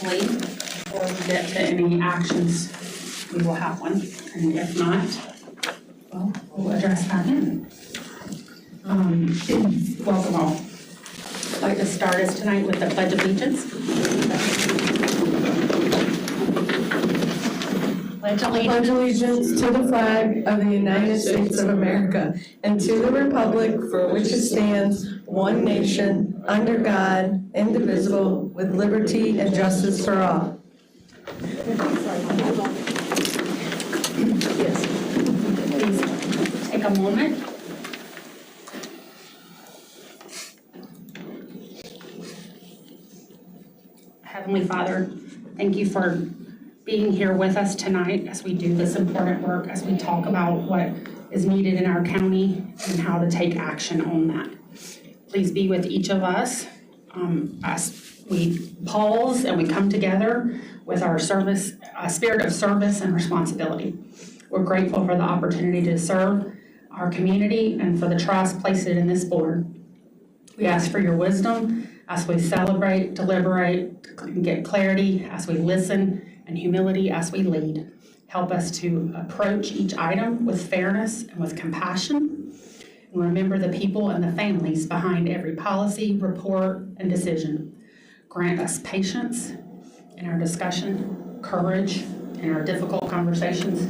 hopefully, before we get to any actions, we will have one. And if not, well, we'll address that then. Welcome all. I'd like to start us tonight with the Pledge of Allegiance. Pledge allegiance to the flag of the United States of America and to the republic for which it stands, one nation, under God, indivisible, with liberty and justice for all. Yes. Please take a moment. Heavenly Father, thank you for being here with us tonight as we do this important work, as we talk about what is needed in our county and how to take action on that. Please be with each of us as we pause and we come together with our service, spirit of service and responsibility. We're grateful for the opportunity to serve our community and for the trust placed in this board. We ask for your wisdom as we celebrate, deliberate, and get clarity, as we listen, and humility as we lead. Help us to approach each item with fairness and with compassion. And remember the people and the families behind every policy, report, and decision. Grant us patience in our discussion, courage in our difficult conversations,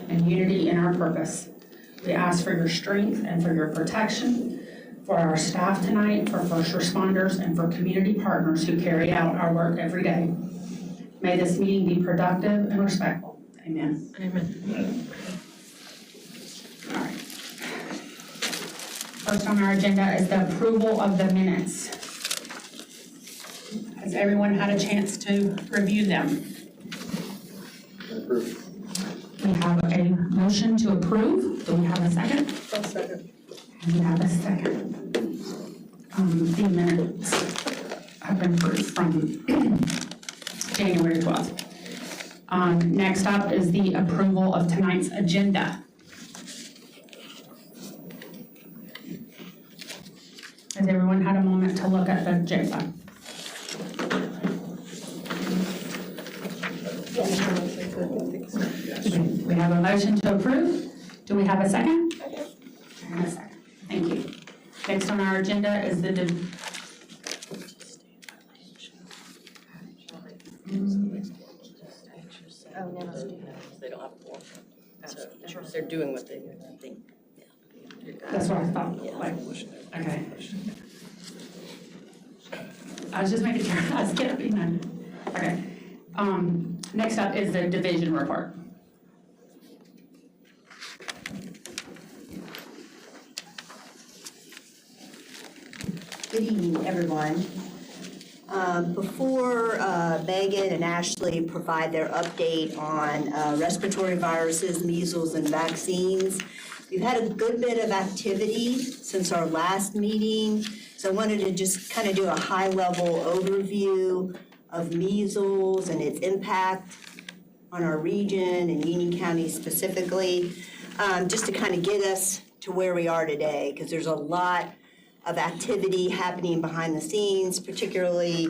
and unity in our purpose. We ask for your strength and for your protection, for our staff tonight, for first responders, and for community partners who carry out our work every day. May this meeting be productive and respectful. Amen. Amen. All right. First on our agenda is the approval of the minutes. Has everyone had a chance to review them? Approved. We have a motion to approve. Do we have a second? I'll second. And we have a second. The minutes have been approved from January 12th. Next up is the approval of tonight's agenda. Has everyone had a moment to look at the agenda? We have a motion to approve. Do we have a second? And a second. Thank you. Next on our agenda is the Oh, no, they don't have a form. So they're doing what they think. That's what I thought. Yeah. Like, okay. I was just making sure I was getting that. Okay. Next up is the division report. Good evening, everyone. Before Megan and Ashley provide their update on respiratory viruses, measles, and vaccines, we've had a good bit of activity since our last meeting. So I wanted to just kind of do a high-level overview of measles and its impact on our region and Union County specifically, just to kind of get us to where we are today, because there's a lot of activity happening behind the scenes, particularly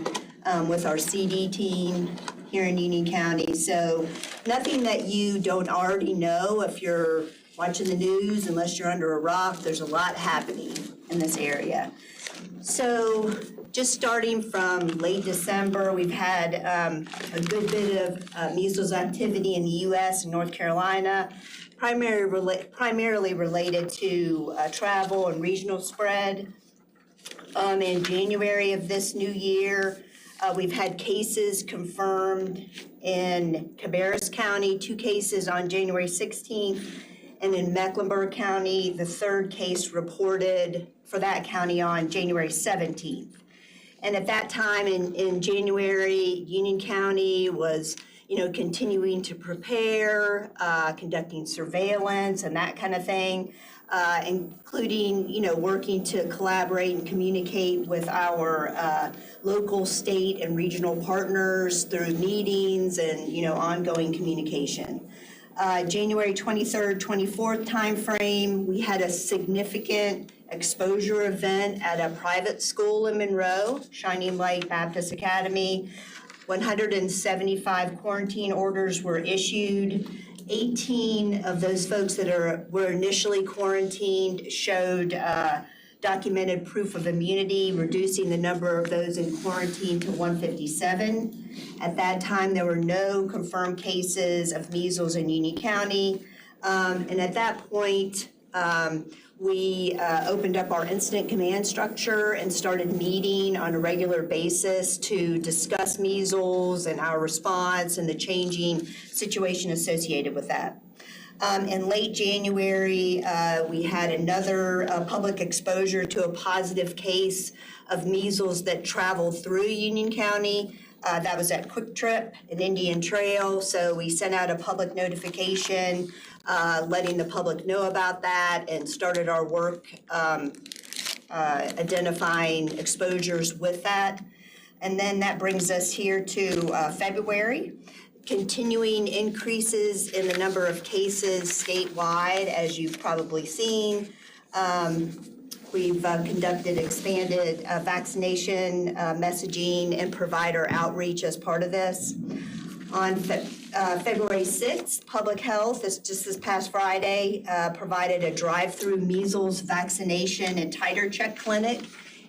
with our CD team here in Union County. So nothing that you don't already know if you're watching the news, unless you're under a rock. There's a lot happening in this area. So just starting from late December, we've had a good bit of measles activity in the U.S. and North Carolina, primarily related to travel and regional spread. In January of this new year, we've had cases confirmed in Cabarrus County, 2 cases on January 16th, and in Mecklenburg County, the 3rd case reported for that county on January 17th. And at that time in January, Union County was continuing to prepare, conducting surveillance and that kind of thing, including, working to collaborate and communicate with our local, state, and regional partners through meetings and, ongoing communication. January 23rd, 24th timeframe, we had a significant exposure event at a private school in Monroe, Shining Light Baptist Academy. 175 quarantine orders were issued. 18 of those folks that were initially quarantined showed documented proof of immunity, reducing the number of those in quarantine to 157. At that time, there were no confirmed cases of measles in Union County. And at that point, we opened up our incident command structure and started meeting on a regular basis to discuss measles and our response and the changing situation associated with that. In late January, we had another public exposure to a positive case of measles that traveled through Union County. That was at Quick Trip and Indian Trail. So we sent out a public notification letting the public know about that and started our work identifying exposures with that. And then that brings us here to February. Continuing increases in the number of cases statewide, as you've probably seen. We've conducted expanded vaccination messaging and provider outreach as part of this. On February 6th, Public Health, just this past Friday, provided a drive-through measles vaccination and titer check clinic.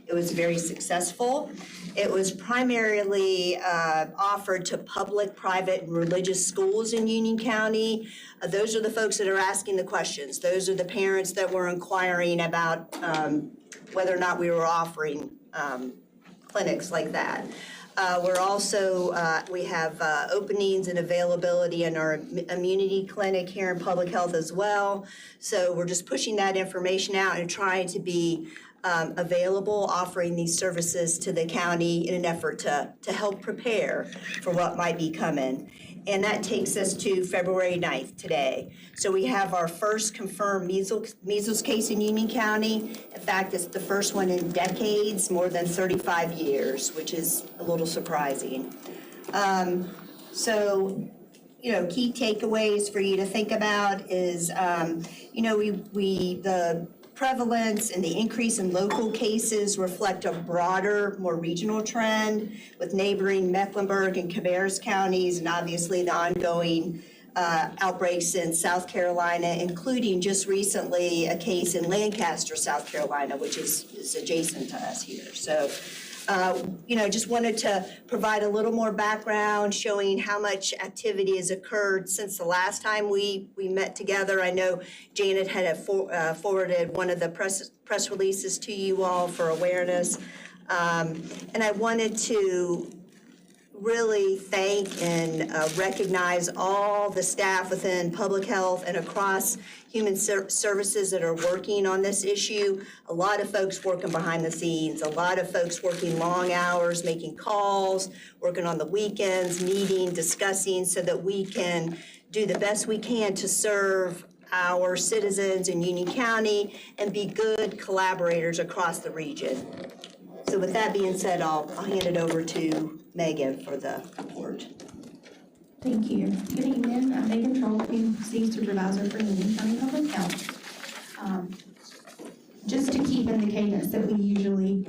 It was very successful. It was primarily offered to public, private, and religious schools in Union County. Those are the folks that are asking the questions. Those are the parents that were inquiring about whether or not we were offering clinics like that. We're also, we have openings and availability in our immunity clinic here in Public Health as well. So we're just pushing that information out and trying to be available, offering these services to the county in an effort to help prepare for what might be coming. And that takes us to February 9th today. So we have our first confirmed measles case in Union County. In fact, it's the first one in decades, more than 35 years, which is a little surprising. So, you know, key takeaways for you to think about is, you know, the prevalence and the increase in local cases reflect a broader, more regional trend with neighboring Mecklenburg and Cabarrus counties, and obviously the ongoing outbreaks in South Carolina, including just recently a case in Lancaster, South Carolina, which is adjacent to us here. So, you know, just wanted to provide a little more background showing how much activity has occurred since the last time we met together. I know Janet had forwarded one of the press releases to you all for awareness. And I wanted to really thank and recognize all the staff within public health and across human services that are working on this issue. A lot of folks working behind the scenes, a lot of folks working long hours, making calls, working on the weekends, meeting, discussing, so that we can do the best we can to serve our citizens in Union County and be good collaborators across the region. So with that being said, I'll hand it over to Megan for the report. Thank you. Good evening. I'm Megan Troll, Community Supervisor for Union County Public Health. Just to keep in the cadence that we usually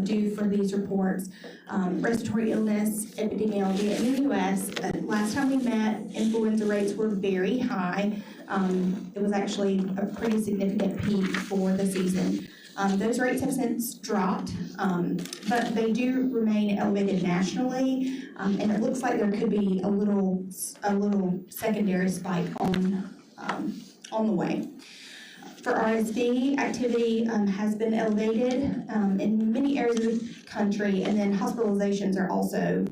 do for these reports, respiratory illness, epidemiology in the U.S. Last time we met, influenza rates were very high. It was actually a pretty significant peak for the season. Those rates have since dropped, but they do remain elevated nationally, and it looks like there could be a little secondary spike on the way. For RSV, activity has been elevated in many areas of the country, and then hospitalizations are also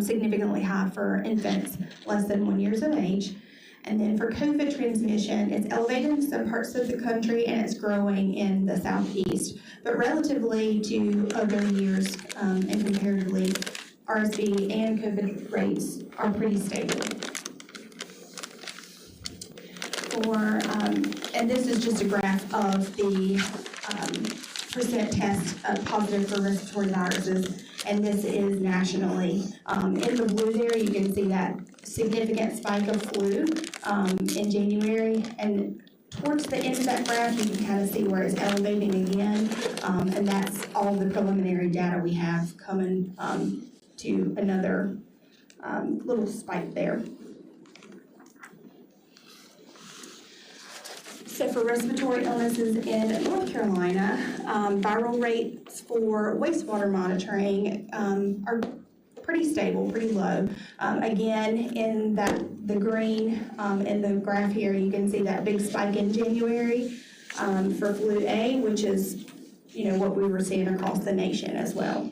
significantly high for infants less than 1 year of age. And then for COVID transmission, it's elevated in some parts of the country and it's growing in the southeast. But relatively to other years and comparatively, RSV and COVID rates are pretty stable. And this is just a graph of the percent tests positive for respiratory viruses, and this is nationally. In the blue there, you can see that significant spike of flu in January, and towards the end of that graph, you can kind of see where it's elevating again, and that's all the preliminary data we have coming to another little spike there. So for respiratory illnesses in North Carolina, viral rates for wastewater monitoring are pretty stable, pretty low. Again, in the green in the graph here, you can see that big spike in January for flu A, which is what we were seeing across the nation as well.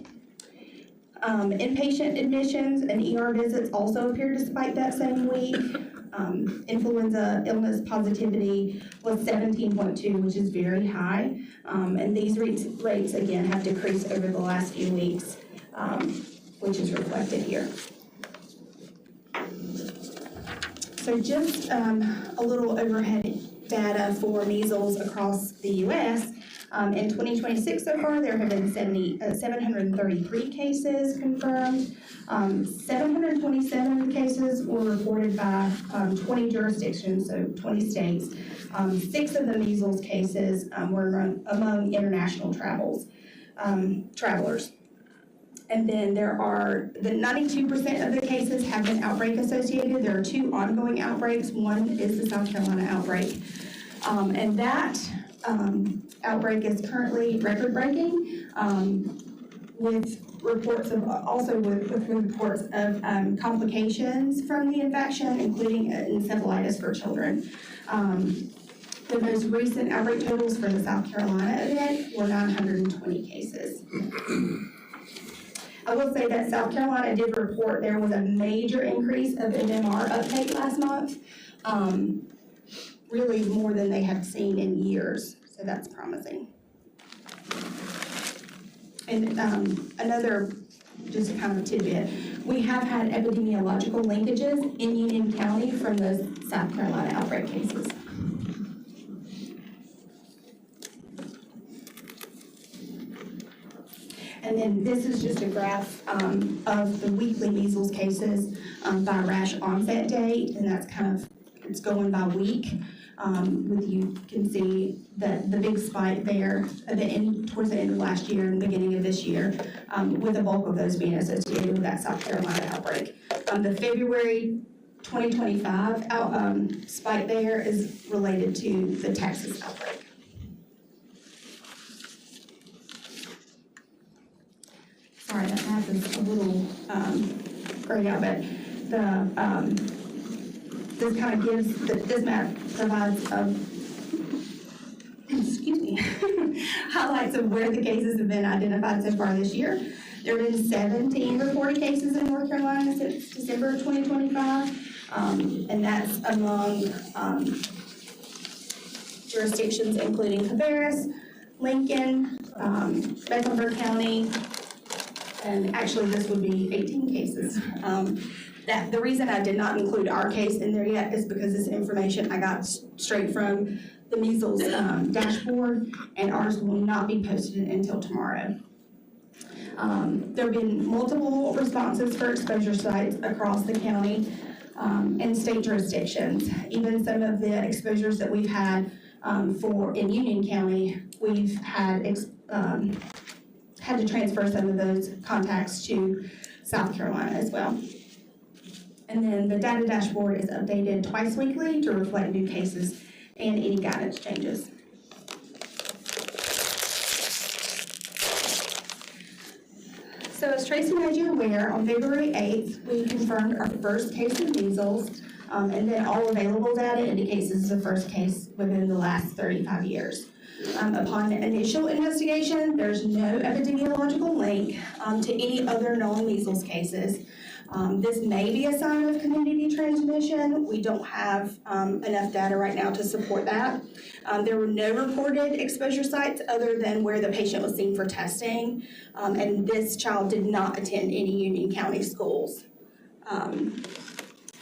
Inpatient admissions and ER visits also appeared to spike that same week. Influenza illness positivity was 17.2, which is very high. And these rates, again, have decreased over the last few weeks, which is reflected here. So just a little overhead data for measles across the U.S. In 2026 so far, there have been 733 cases confirmed. 727 cases were reported by 20 jurisdictions, so 20 states. 6 of the measles cases were among international travelers. And then there are, the 92% of the cases have been outbreak associated. There are 2 ongoing outbreaks. One is the South Carolina outbreak. And that outbreak is currently record-breaking with reports of, reports of complications from the infection, including encephalitis for children. The most recent outbreak totals for the South Carolina event were 920 cases. I will say that South Carolina did report there was a major increase of MMR uptake last month, really more than they have seen in years, so that's promising. And another, just kind of tidbit, we have had epidemiological linkages in Union County from those South Carolina outbreak cases. And then this is just a graph of the weekly measles cases by rash onset date, and that's kind of, it's going by week. You can see the big spike there at the end, towards the end of last year and beginning of this year, with the bulk of those being associated with that South Carolina outbreak. The February 2025 spike there is related to the Texas outbreak. Sorry, that map is a little grayed out, but this kind of gives, this map provides highlights of where the cases have been identified so far this year. There have been 17 reported cases in North Carolina since December 2025, and that's among jurisdictions including Cabarrus, Lincoln, Mecklenburg County, and actually this would be 18 cases. The reason I did not include our case in there yet is because this information I got straight from the measles dashboard, and ours will not be posted until tomorrow. There have been multiple responses for exposure sites across the county and state jurisdictions. Even some of the exposures that we've had in Union County, we've had to transfer some of those contacts to South Carolina as well. And then the data dashboard is updated twice weekly to reflect new cases and any guidance changes. So as Tracy made you aware, on February 8th, we confirmed our first case of measles, and then all available data indicates this is the first case within the last 35 years. Upon initial investigation, there's no epidemiological link to any other known measles cases. This may be a sign of community transmission. We don't have enough data right now to support that. There were no reported exposure sites other than where the patient was seen for testing, and this child did not attend any Union County schools,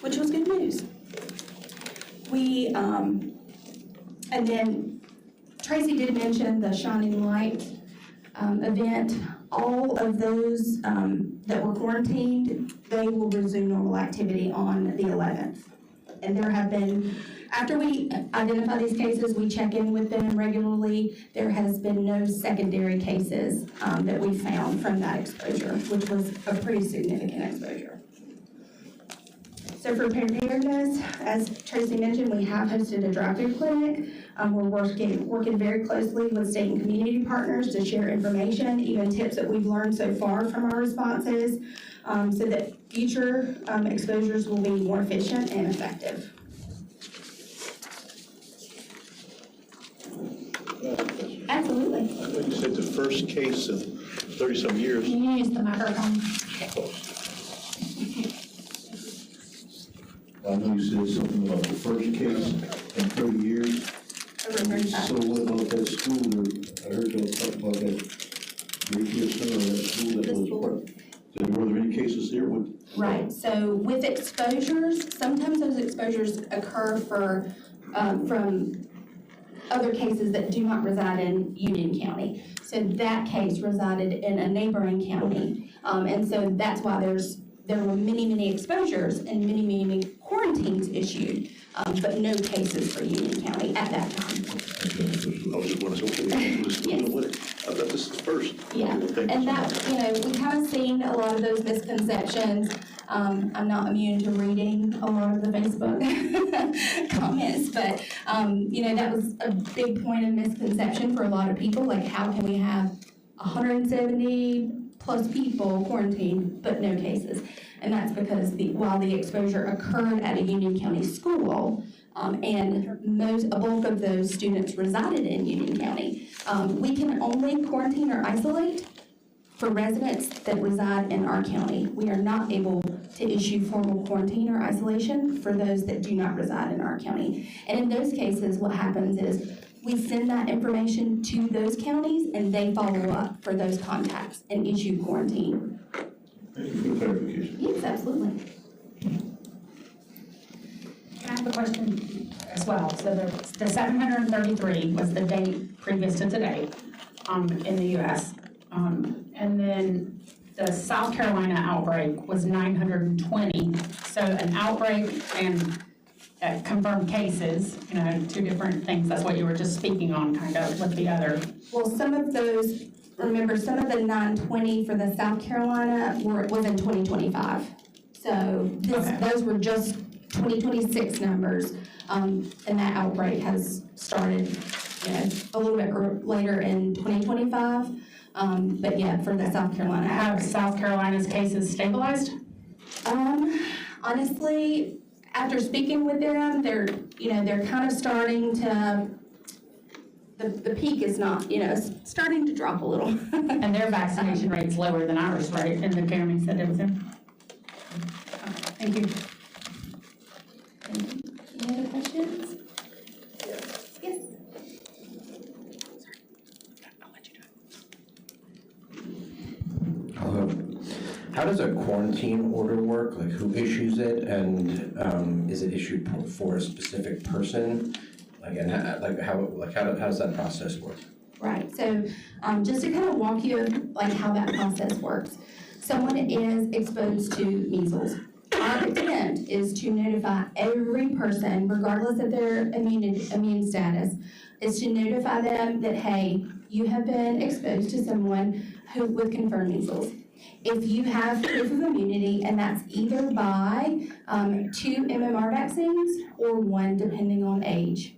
which was good news. And then Tracy did mention the Shining Light event. All of those that were quarantined, they will resume normal activity on the 11th. And there have been, after we identify these cases, we check in with them regularly. There has been no secondary cases that we found from that exposure, which was a pretty significant exposure. So for preparedness, as Tracy mentioned, we have hosted a drive-through clinic. We're working very closely with state and community partners to share information, even tips that we've learned so far from our responses, so that future exposures will be more efficient and effective. Absolutely. I thought you said the first case in 30-some years. Can you use the microphone? I know you said something about the first case in 30 years. Over 35. So what about that school? I heard y'all talk about that daycare center or that school that was part. Were there any cases there with? Right, so with exposures, sometimes those exposures occur from other cases that do not reside in Union County. So that case resided in a neighboring county. And so that's why there were many exposures and many quarantines issued, but no cases for Union County at that time. I was just wondering, okay, let's do it with it. I thought this is first. Yeah, and that, we kind of seen a lot of those misconceptions. I'm not immune to reading a lot of the Facebook comments, but, that was a big point of misconception for a lot of people, like how can we have 170 plus people quarantined, but no cases? And that's because while the exposure occurred at a Union County school, and a bulk of those students resided in Union County, we can only quarantine or isolate for residents that reside in our county. We are not able to issue formal quarantine or isolation for those that do not reside in our county. And in those cases, what happens is we send that information to those counties and they follow up for those contacts and issue quarantine. Thank you for the clarification. Yes, absolutely. I have a question as well. So the 733 was the date previous to today in the U.S. And then the South Carolina outbreak was 920. So an outbreak and confirmed cases, two different things. That's what you were just speaking on kind of with the other. Well, some of those, remember, some of the 920 for the South Carolina was in 2025. So those were just 2026 numbers, and that outbreak has started, a little bit later in 2025. But yeah, for the South Carolina. Have South Carolina's cases stabilized? Honestly, after speaking with them, they're kind of starting to, the peak is not, starting to drop a little. And their vaccination rate's lower than ours, right, in the counties that it was in? Thank you. Any other questions? Yes. I'll let you do it. How does a quarantine order work? Like, who issues it, and is it issued for a specific person? How does that process work? Right, so just to kind of walk you how that process works. Someone is exposed to measles. Our intent is to notify every person, regardless of their immune status, is to notify them that, hey, you have been exposed to someone with confirmed measles. If you have proof of immunity, and that's either by 2 MMR vaccines or 1, depending on age,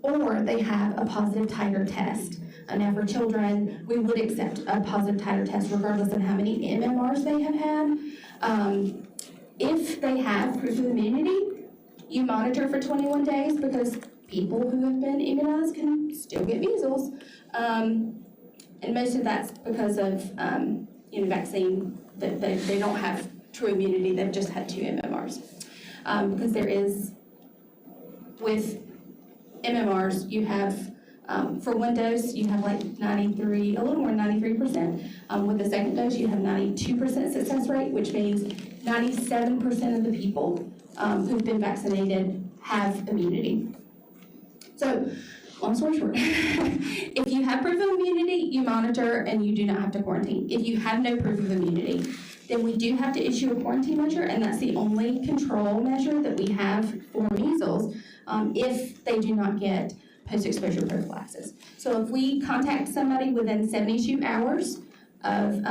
or they have a positive titer test. Now for children, we would accept a positive titer test regardless of how many MMRs they have had. If they have proof of immunity, you monitor for 21 days because people who have been immunized can still get measles. And most of that's because of vaccine, that they don't have true immunity, they've just had 2 MMRs. Because there is, with MMRs, you have, for 1 dose, you have a little more than 93%. With the second dose, you have 92% success rate, which means 97% of the people who've been vaccinated have immunity. So, long story short, if you have proof of immunity, you monitor and you do not have to quarantine. If you have no proof of immunity, then we do have to issue a quarantine measure, and that's the only control measure that we have for measles if they do not get post-exposure prophylaxis. So if we contact somebody within 72 hours of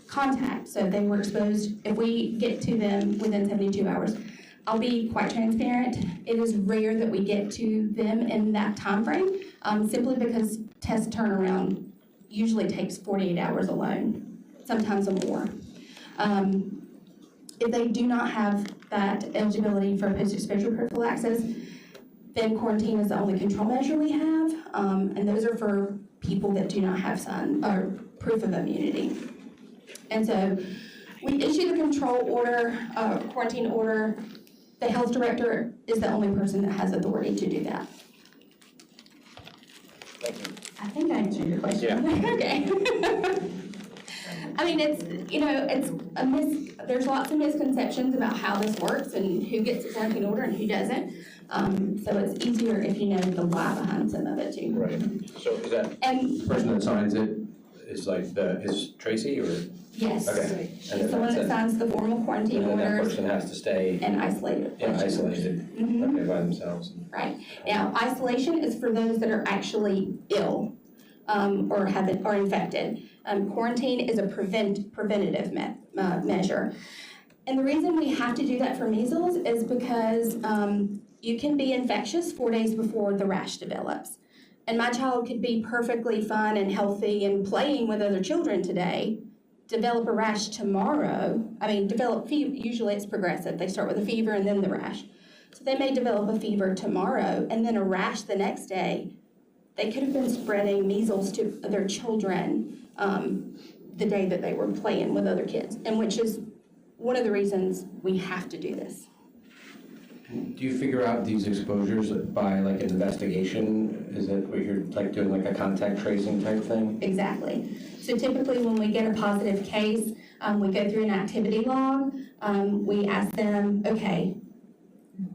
contact, so if they were exposed, if we get to them within 72 hours, I'll be quite transparent. It is rare that we get to them in that time frame, simply because test turnaround usually takes 48 hours alone, sometimes more. If they do not have that eligibility for post-exposure prophylaxis, then quarantine is the only control measure we have, and those are for people that do not have proof of immunity. And so we issue the control order, quarantine order. The health director is the only person that has authority to do that. Thank you. I think I answered your question. Okay. I mean, there's lots of misconceptions about how this works and who gets a quarantine order and who doesn't. So it's easier if you know the why behind some of it too. Right. So is that the person that signs it is is Tracy or? Yes. Okay. She's the one that signs the formal quarantine And then that orders person has to stay and isolated. isolated, Mhm. okay, by themselves. Right. Now, isolation is for those that are actually ill or are infected. Quarantine is a preventative measure. And the reason we have to do that for measles is because you can be infectious 4 days before the rash develops. And my child could be perfectly fine and healthy and playing with other children today, develop a rash tomorrow. Develop fever, usually it's progressive. They start with a fever and then the rash. So they may develop a fever tomorrow and then a rash the next day. They could have been spreading measles to their children the day that they were playing with other kids, and which is one of the reasons we have to do this. Do you figure out these exposures by an investigation? Is it what you're doing a contact tracing type thing? Exactly. So typically when we get a positive case, we go through an activity log. We ask them, okay,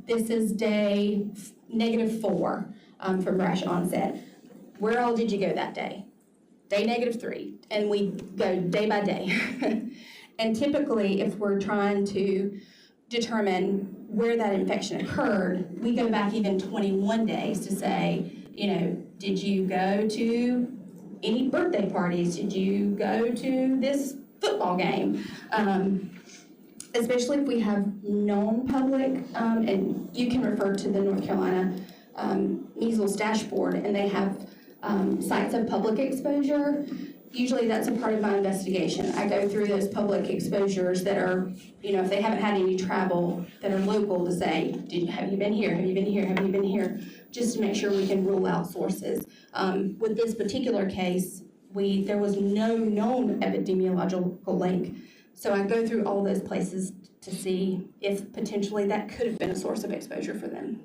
this is day -4 from rash onset. Where all did you go that day? Day -3. And we go day by day. And typically if we're trying to determine where that infection occurred, we go back even 21 days to say, did you go to any birthday parties? Did you go to this football game? Especially if we have non-public, and you can refer to the North Carolina measles dashboard, and they have sites of public exposure. Usually that's a part of my investigation. I go through those public exposures that are, if they haven't had any travel, that are local, to say, have you been here? Have you been here? Have you been here? Just to make sure we can rule out sources. With this particular case, there was no known epidemiological link. So I go through all those places to see if potentially that could have been a source of exposure for them.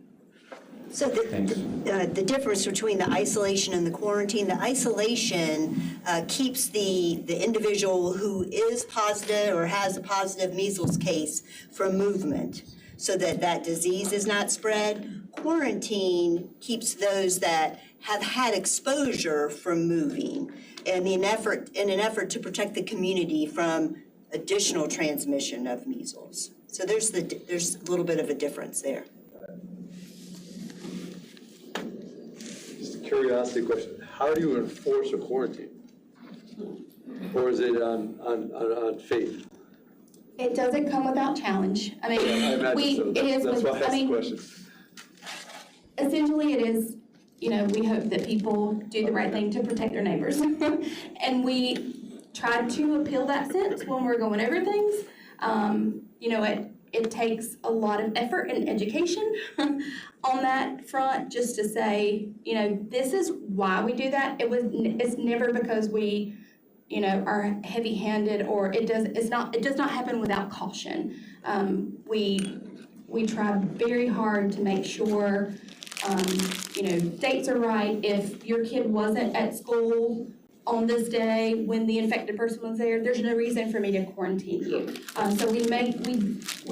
So the difference between the isolation and the quarantine, the isolation keeps the individual who is positive or has a positive measles case from movement so that disease is not spread. Quarantine keeps those that have had exposure from moving in an effort to protect the community from additional transmission of measles. So there's a little bit of a difference there. Curiosity question, how do you enforce a quarantine? Or is it on faith? It doesn't come without challenge. I imagine so. That's why I asked the question. Essentially it is, we hope that people do the right thing to protect their neighbors. And we try to appeal that sense when we're going over things. It takes a lot of effort and education on that front, just to say, this is why we do that. It's never because we, are heavy-handed, or it does not happen without caution. We try very hard to make sure, dates are right. If your kid wasn't at school on this day when the infected person was there, there's no reason for me to quarantine you. So we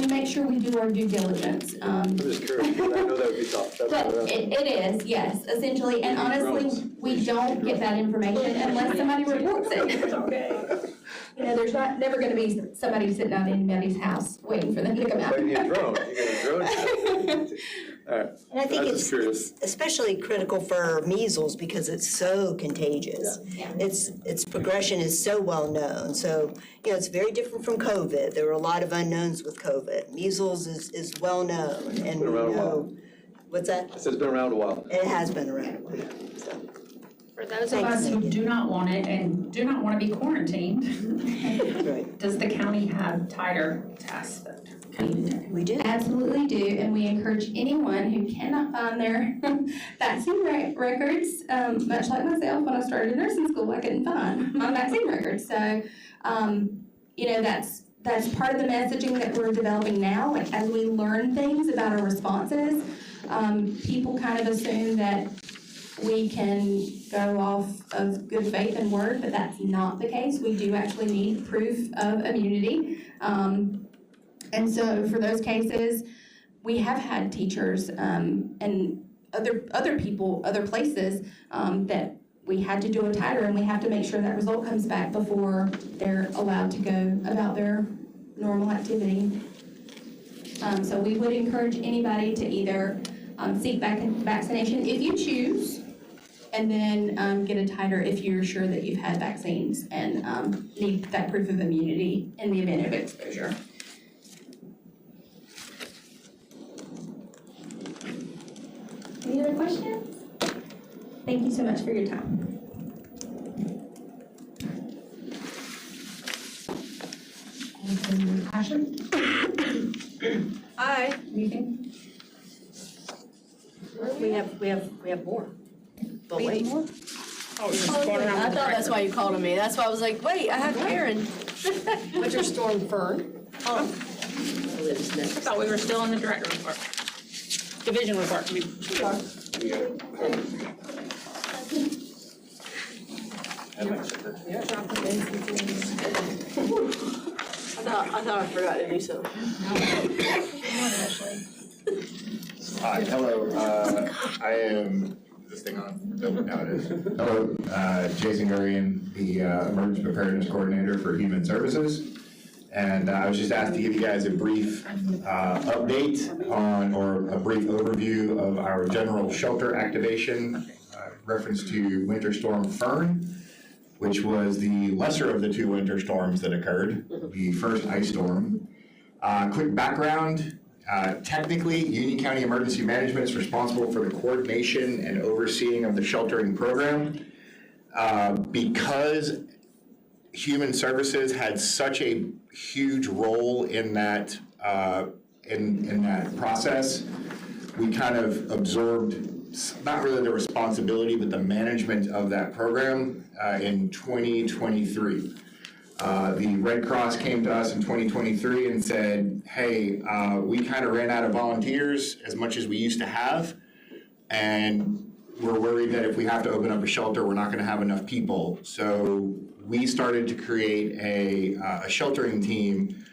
make sure we do our due diligence. I'm just curious, because I know that would be tough. But it is, yes, essentially, and honestly, we don't get that information unless somebody reports it. You know, there's never gonna be somebody sitting out in anybody's house waiting for them to come out. Maybe a drone, you get a drone shot. All right, And I think I was just curious. it's especially critical for measles because it's so contagious. Yeah. Its progression is so well known. So, you know, it's very different from COVID. There were a lot of unknowns with COVID. Measles is well known, and we Been around a while. know. What's that? I said it's been around a while. It has been around. So, For those of us who do not want it and do not want to be quarantined, right. does the county have titer tests that can be taken? We do. Absolutely do, and we encourage anyone who cannot find their vaccine records, much like myself, when I started nursing school, I couldn't find my vaccine records. So, you know, that's part of the messaging that we're developing now. Like, as we learn things about our responses, people kind of assume that we can go off of good faith and word, but that's not the case. We do actually need proof of immunity. And so for those cases, we have had teachers and other people, other places that we had to do a titer, and we have to make sure that result comes back before they're allowed to go about their normal activity. So we would encourage anybody to either seek vaccination if you choose, and then get a titer if you're sure that you've had vaccines and need that proof of immunity in the event of exposure. Any other questions? Thank you so much for your time. Ashley, Hi. anything? We have more. But wait. Oh, you're just going around I with the thought that's why you called on me. That's why I was like, wait, I have Karen. Winter storm fern. Oh. Lives I next. thought we were still in the director report. Division report, I mean. I thought I forgot to do something. Hi, hello, I am, is this thing on? Nope, now it is. Hello, Jason Gurian, the Emergency Preparedness Coordinator for Human Services. And I was just asked to give you guys a brief update on, or a brief overview of our general shelter activation, reference to Winter Storm Fern, which was the lesser of the two winter storms that occurred, the first ice storm. Quick background. Technically, Union County Emergency Management is responsible for the coordination and overseeing of the sheltering program. Because Human Services had such a huge role in that in that process, we kind of absorbed not really the responsibility, but the management of that program in 2023. The Red Cross came to us in 2023 and said, hey, we kind of ran out of volunteers as much as we used to have, and we're worried that if we have to open up a shelter, we're not going to have enough people. So we started to create a sheltering team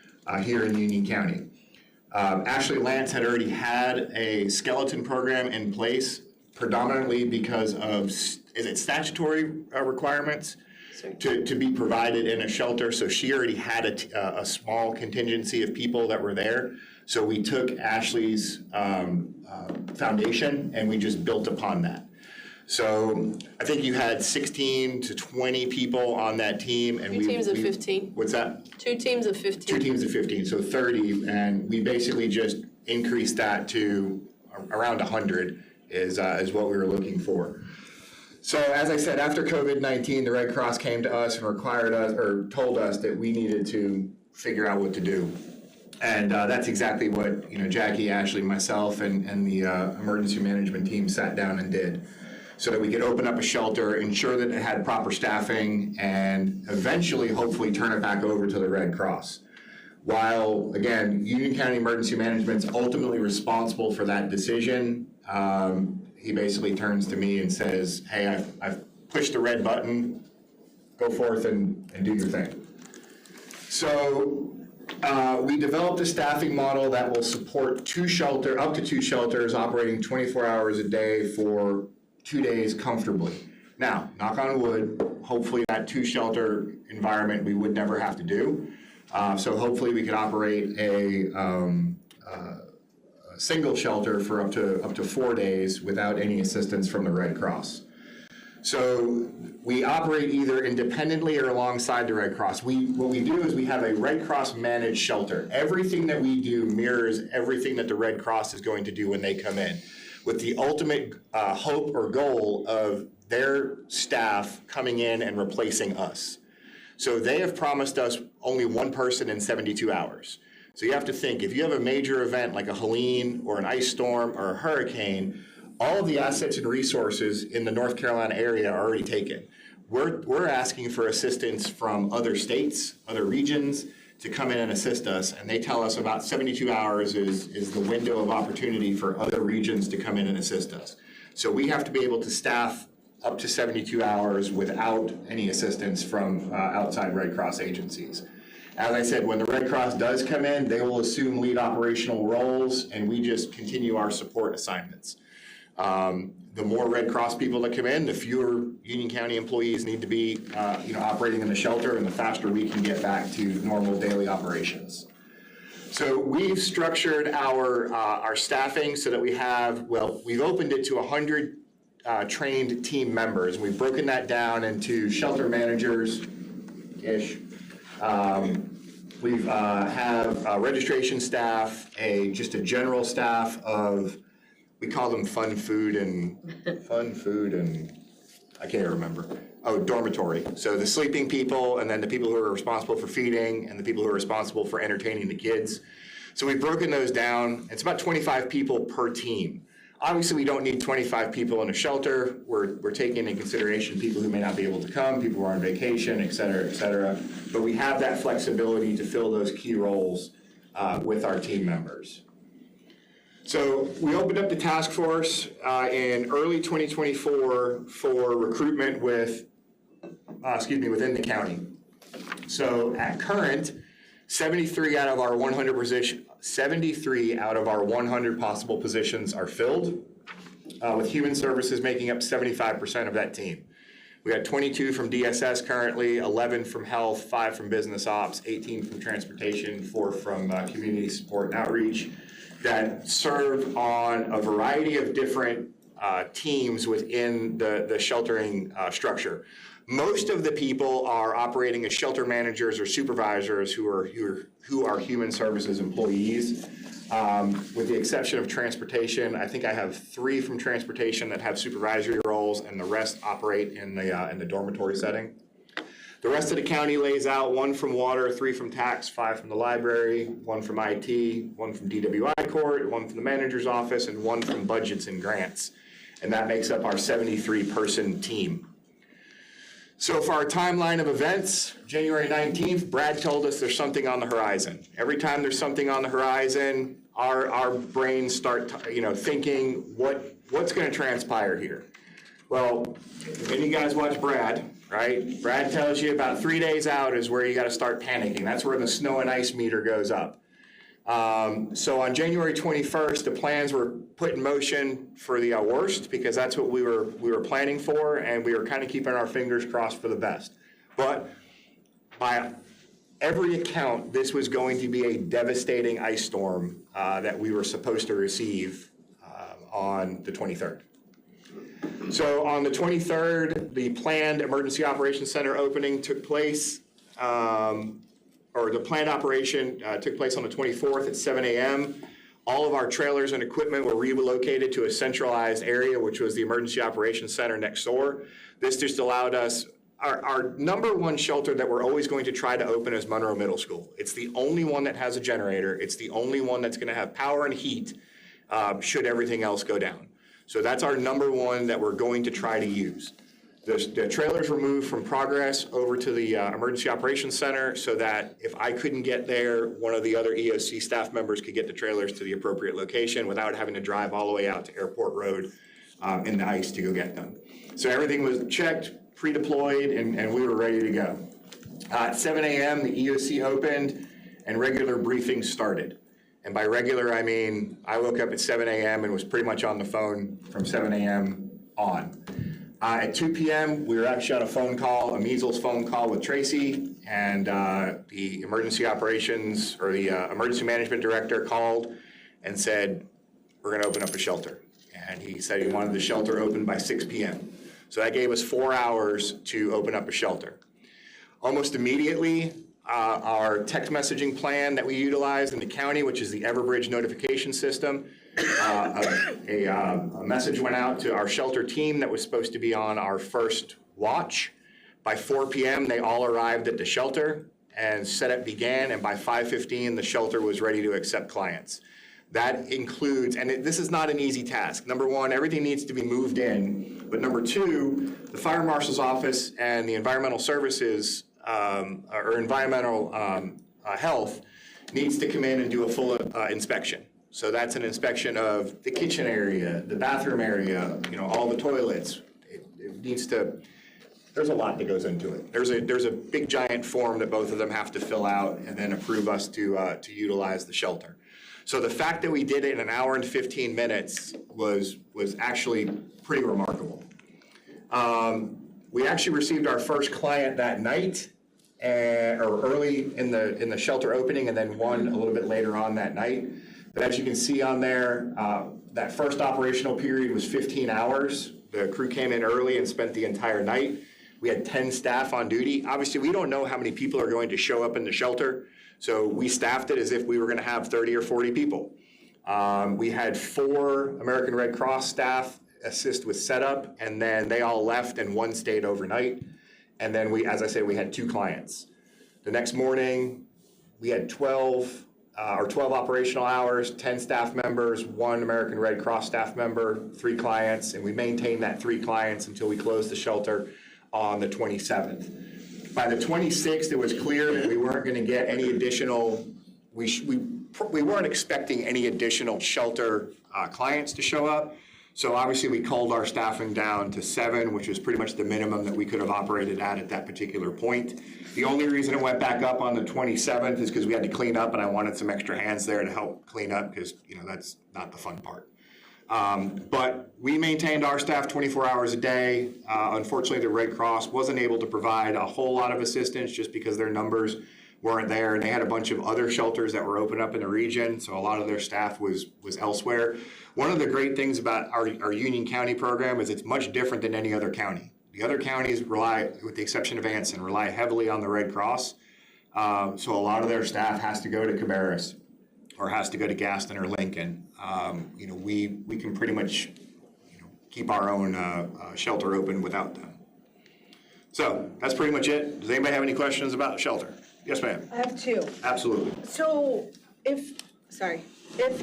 here in Union County. Ashley Lance had already had a skeleton program in place, predominantly because of, is it statutory requirements to be provided in a shelter? So she already had a small contingency of people that were there. So we took Ashley's foundation and we just built upon that. So I think you had 16 to 20 people on that team, and Two teams of 15. What's that? 2 teams of 15. 2 teams of 15, so 30, and we basically just increased that to around 100 is what we were looking for. So as I said, after COVID-19, the Red Cross came to us and required us, or told us that we needed to figure out what to do. And that's exactly what, Jackie, Ashley, myself, and the emergency management team sat down and did, so that we could open up a shelter, ensure that it had proper staffing, and eventually, hopefully, turn it back over to the Red Cross. While, again, Union County Emergency Management's ultimately responsible for that decision, he basically turns to me and says, hey, I've pushed the red button, go forth and do your thing. So we developed a staffing model that will support up to two shelters operating 24 hours a day for 2 days comfortably. Now, knock on wood, hopefully that 2-shelter environment we would never have to do. So hopefully we could operate a single shelter for up to 4 days without any assistance from the Red Cross. So we operate either independently or alongside the Red Cross. What we do is we have a Red Cross managed shelter. Everything that we do mirrors everything that the Red Cross is going to do when they come in, with the ultimate hope or goal of their staff coming in and replacing us. So they have promised us only one person in 72 hours. So you have to think, if you have a major event like a Helene or an ice storm or a hurricane, all of the assets and resources in the North Carolina area are already taken. We're asking for assistance from other states, other regions, to come in and assist us, and they tell us about 72 hours is the window of opportunity for other regions to come in and assist us. So we have to be able to staff up to 72 hours without any assistance from outside Red Cross agencies. As I said, when the Red Cross does come in, they will assume lead operational roles, and we just continue our support assignments. The more Red Cross people that come in, the fewer Union County employees need to be operating in the shelter, and the faster we can get back to normal daily operations. So we've structured our staffing so that we've opened it to 100 trained team members. We've broken that down into shelter managers-ish. We have registration staff, just a general staff of, we call them fun food and I can't remember. Oh, dormitory. So the sleeping people, and then the people who are responsible for feeding, and the people who are responsible for entertaining the kids. So we've broken those down. It's about 25 people per team. Obviously, we don't need 25 people in a shelter. We're taking into consideration people who may not be able to come, people who are on vacation, et cetera, but we have that flexibility to fill those key roles with our team members. So we opened up the task force in early 2024 for recruitment within the county. So at current, 73 out of our 100 possible positions are filled, with Human Services making up 75% of that team. We got 22 from DSS currently, 11 from Health, 5 from Business Ops, 18 from Transportation, 4 from Community Support and Outreach, that serve on a variety of different teams within the sheltering structure. Most of the people are operating as shelter managers or supervisors who are Human Services employees, with the exception of Transportation. I think I have 3 from Transportation that have supervisory roles, and the rest operate in the dormitory setting. The rest of the county lays out 1 from Water, 3 from Tax, 5 from the Library, 1 from IT, 1 from DWI Court, 1 from the Manager's Office, and 1 from Budgets and Grants. And that makes up our 73-person team. So for our timeline of events, January 19th, Brad told us there's something on the horizon. Every time there's something on the horizon, our brains start thinking, what's going to transpire here? Well, when you guys watch Brad, right? Brad tells you about 3 days out is where you got to start panicking. That's where the snow and ice meter goes up. So on January 21st, the plans were put in motion for the worst, because that's what we were planning for, and we were kind of keeping our fingers crossed for the best. But by every account, this was going to be a devastating ice storm that we were supposed to receive on the 23rd. So on the 23rd, the planned Emergency Operations Center opening took place, the planned operation took place on the 24th at 7 a.m. All of our trailers and equipment were relocated to a centralized area, which was the Emergency Operations Center next door. This just allowed us, our number one shelter that we're always going to try to open is Monroe Middle School. It's the only one that has a generator. It's the only one that's going to have power and heat should everything else go down. So that's our number one that we're going to try to use. The trailers were moved from Progress over to the Emergency Operations Center, so that if I couldn't get there, one of the other EOC staff members could get the trailers to the appropriate location without having to drive all the way out to Airport Road in the ice to go get them. So everything was checked, pre-deployed, and we were ready to go. At 7 a.m., the EOC opened and regular briefings started. And by regular, I mean I woke up at 7 a.m. and was pretty much on the phone from 7 a.m. on. At 2 p.m., we were actually on a phone call, a measles phone call with Tracy, and the emergency operations or the emergency management director called and said, we're going to open up a shelter. And he said he wanted the shelter open by 6 p.m. So that gave us 4 hours to open up a shelter. Almost immediately, our text messaging plan that we utilize in the county, which is the Everbridge notification system, a message went out to our shelter team that was supposed to be on our first watch. By 4 p.m., they all arrived at the shelter and setup began, and by 5:15, the shelter was ready to accept clients. That includes, and this is not an easy task. Number one, everything needs to be moved in, but number two, the fire marshal's office and the environmental services or environmental health needs to come in and do a full inspection. So that's an inspection of the kitchen area, the bathroom area, all the toilets. It needs to, there's a lot that goes into it. There's a big giant form that both of them have to fill out and then approve us to utilize the shelter. So the fact that we did it in an hour and 15 minutes was actually pretty remarkable. We actually received our first client that night, or early in the shelter opening, and then one a little bit later on that night. But as you can see on there, that first operational period was 15 hours. The crew came in early and spent the entire night. We had 10 staff on duty. Obviously, we don't know how many people are going to show up in the shelter, so we staffed it as if we were going to have 30 or 40 people. We had 4 American Red Cross staff assist with setup, and then they all left and one stayed overnight. And then as I said, we had 2 clients. The next morning, we had 12 operational hours, 10 staff members, 1 American Red Cross staff member, 3 clients, and we maintained that 3 clients until we closed the shelter on the 27th. By the 26th, it was clear that we weren't going to get any additional, we weren't expecting any additional shelter clients to show up. So obviously we culled our staffing down to 7, which was pretty much the minimum that we could have operated at that particular point. The only reason it went back up on the 27th is because we had to clean up, and I wanted some extra hands there to help clean up because, that's not the fun part. But we maintained our staff 24 hours a day. Unfortunately, the Red Cross wasn't able to provide a whole lot of assistance just because their numbers weren't there, and they had a bunch of other shelters that were open up in the region, so a lot of their staff was elsewhere. One of the great things about our Union County program is it's much different than any other county. The other counties rely, with the exception of Anson, rely heavily on the Red Cross, so a lot of their staff has to go to Cabarrus or has to go to Gaston or Lincoln. We can pretty much keep our own shelter open without them. So that's pretty much it. Does anybody have any questions about the shelter? Yes, ma'am. I have 2. Absolutely. So if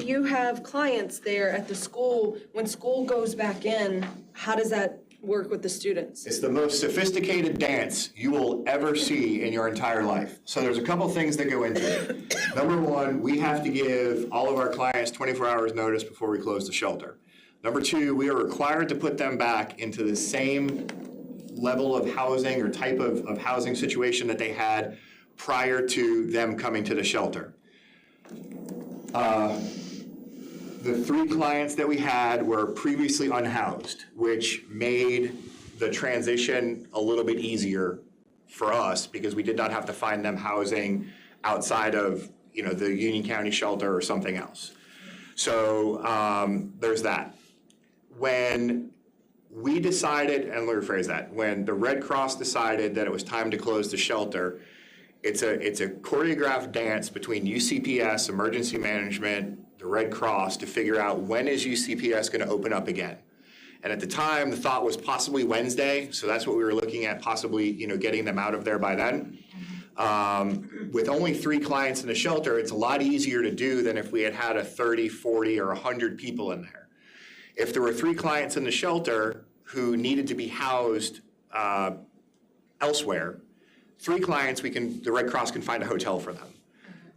you have clients there at the school, when school goes back in, how does that work with the students? It's the most sophisticated dance you will ever see in your entire life. So there's a couple things that go into it. Number one, we have to give all of our clients 24 hours notice before we close the shelter. Number two, we are required to put them back into the same level of housing or type of housing situation that they had prior to them coming to the shelter. The 3 clients that we had were previously unhoused, which made the transition a little bit easier for us because we did not have to find them housing outside of the Union County shelter or something else. So there's that. When we decided, and let me rephrase that, when the Red Cross decided that it was time to close the shelter, it's a choreographed dance between UCPS, emergency management, the Red Cross to figure out when is UCPS going to open up again. And at the time, the thought was possibly Wednesday, so that's what we were looking at, possibly getting them out of there by then. With only 3 clients in the shelter, it's a lot easier to do than if we had a 30, 40, or 100 people in there. If there were 3 clients in the shelter who needed to be housed elsewhere, 3 clients, the Red Cross can find a hotel for them.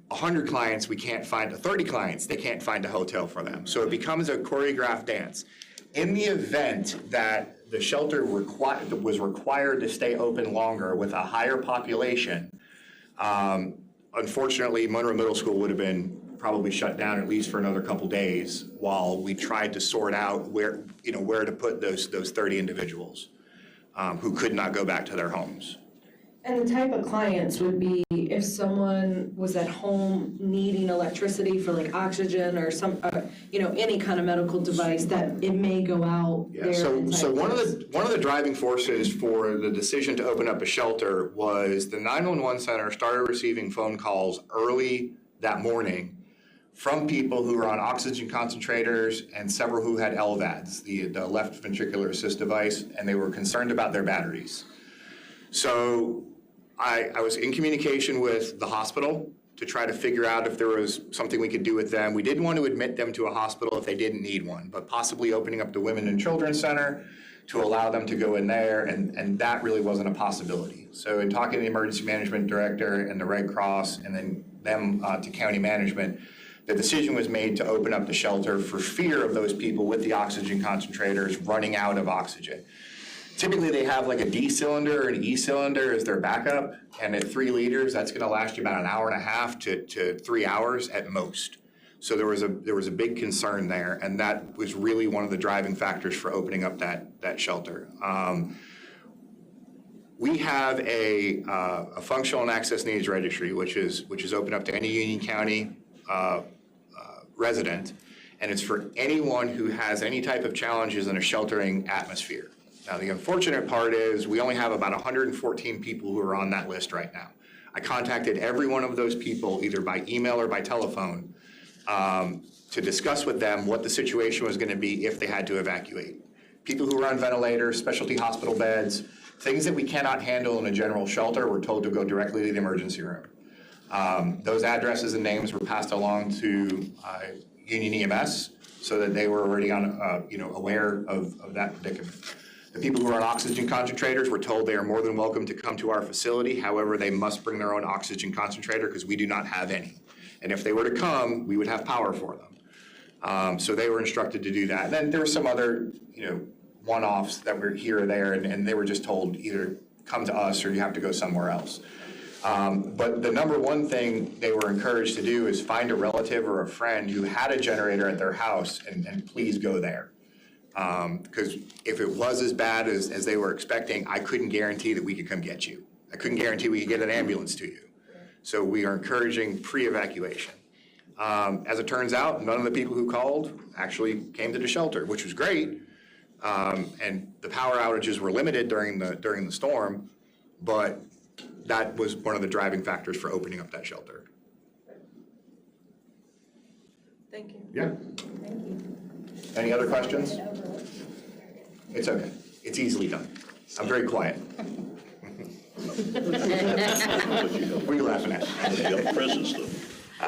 100 clients, we can't find, 30 clients, they can't find a hotel for them. So it becomes a choreographed dance. In the event that the shelter was required to stay open longer with a higher population, unfortunately, Monroe Middle School would have been probably shut down at least for another couple days while we tried to sort out where to put those 30 individuals. who could not go back to their homes. And the type of clients would be if someone was at home needing electricity for like oxygen or some, any kind of medical device that it may go out Yeah, there. so one of the driving forces for the decision to open up a shelter was the 911 center started receiving phone calls early that morning from people who were on oxygen concentrators and several who had LVADs, the left ventricular assist device, and they were concerned about their batteries. So I was in communication with the hospital to try to figure out if there was something we could do with them. We didn't want to admit them to a hospital if they didn't need one, but possibly opening up the Women and Children's Center to allow them to go in there, and that really wasn't a possibility. So in talking to the emergency management director and the Red Cross and then them to county management, the decision was made to open up the shelter for fear of those people with the oxygen concentrators running out of oxygen. Typically, they have like a D cylinder or an E cylinder as their backup, and at 3 liters, that's going to last you about an hour and a half to 3 hours at most. So there was a big concern there, and that was really one of the driving factors for opening up that shelter. We have a functional and access needs registry, which is open up to any Union County resident, and it's for anyone who has any type of challenges in a sheltering atmosphere. Now, the unfortunate part is we only have about 114 people who are on that list right now. I contacted every one of those people either by email or by telephone to discuss with them what the situation was going to be if they had to evacuate. People who are on ventilators, specialty hospital beds, things that we cannot handle in a general shelter, we're told to go directly to the emergency room. Those addresses and names were passed along to Union EMS so that they were already aware of that predicament. The people who are on oxygen concentrators were told they are more than welcome to come to our facility. However, they must bring their own oxygen concentrator because we do not have any. And if they were to come, we would have power for them. So they were instructed to do that. And then there were some other, one-offs that were here or there, and they were just told either come to us or you have to go somewhere else. But the number one thing they were encouraged to do is find a relative or a friend who had a generator at their house and please go there. Because if it was as bad as they were expecting, I couldn't guarantee that we could come get you. I couldn't guarantee we could get an ambulance to you. So we are encouraging pre-evacuation. As it turns out, none of the people who called actually came to the shelter, which was great. And the power outages were limited during the storm, but that was one of the driving factors for opening up that shelter. Thank you. Yeah. Thank you. Any other questions? It's okay. It's easily done. I'm very quiet. What are you laughing at?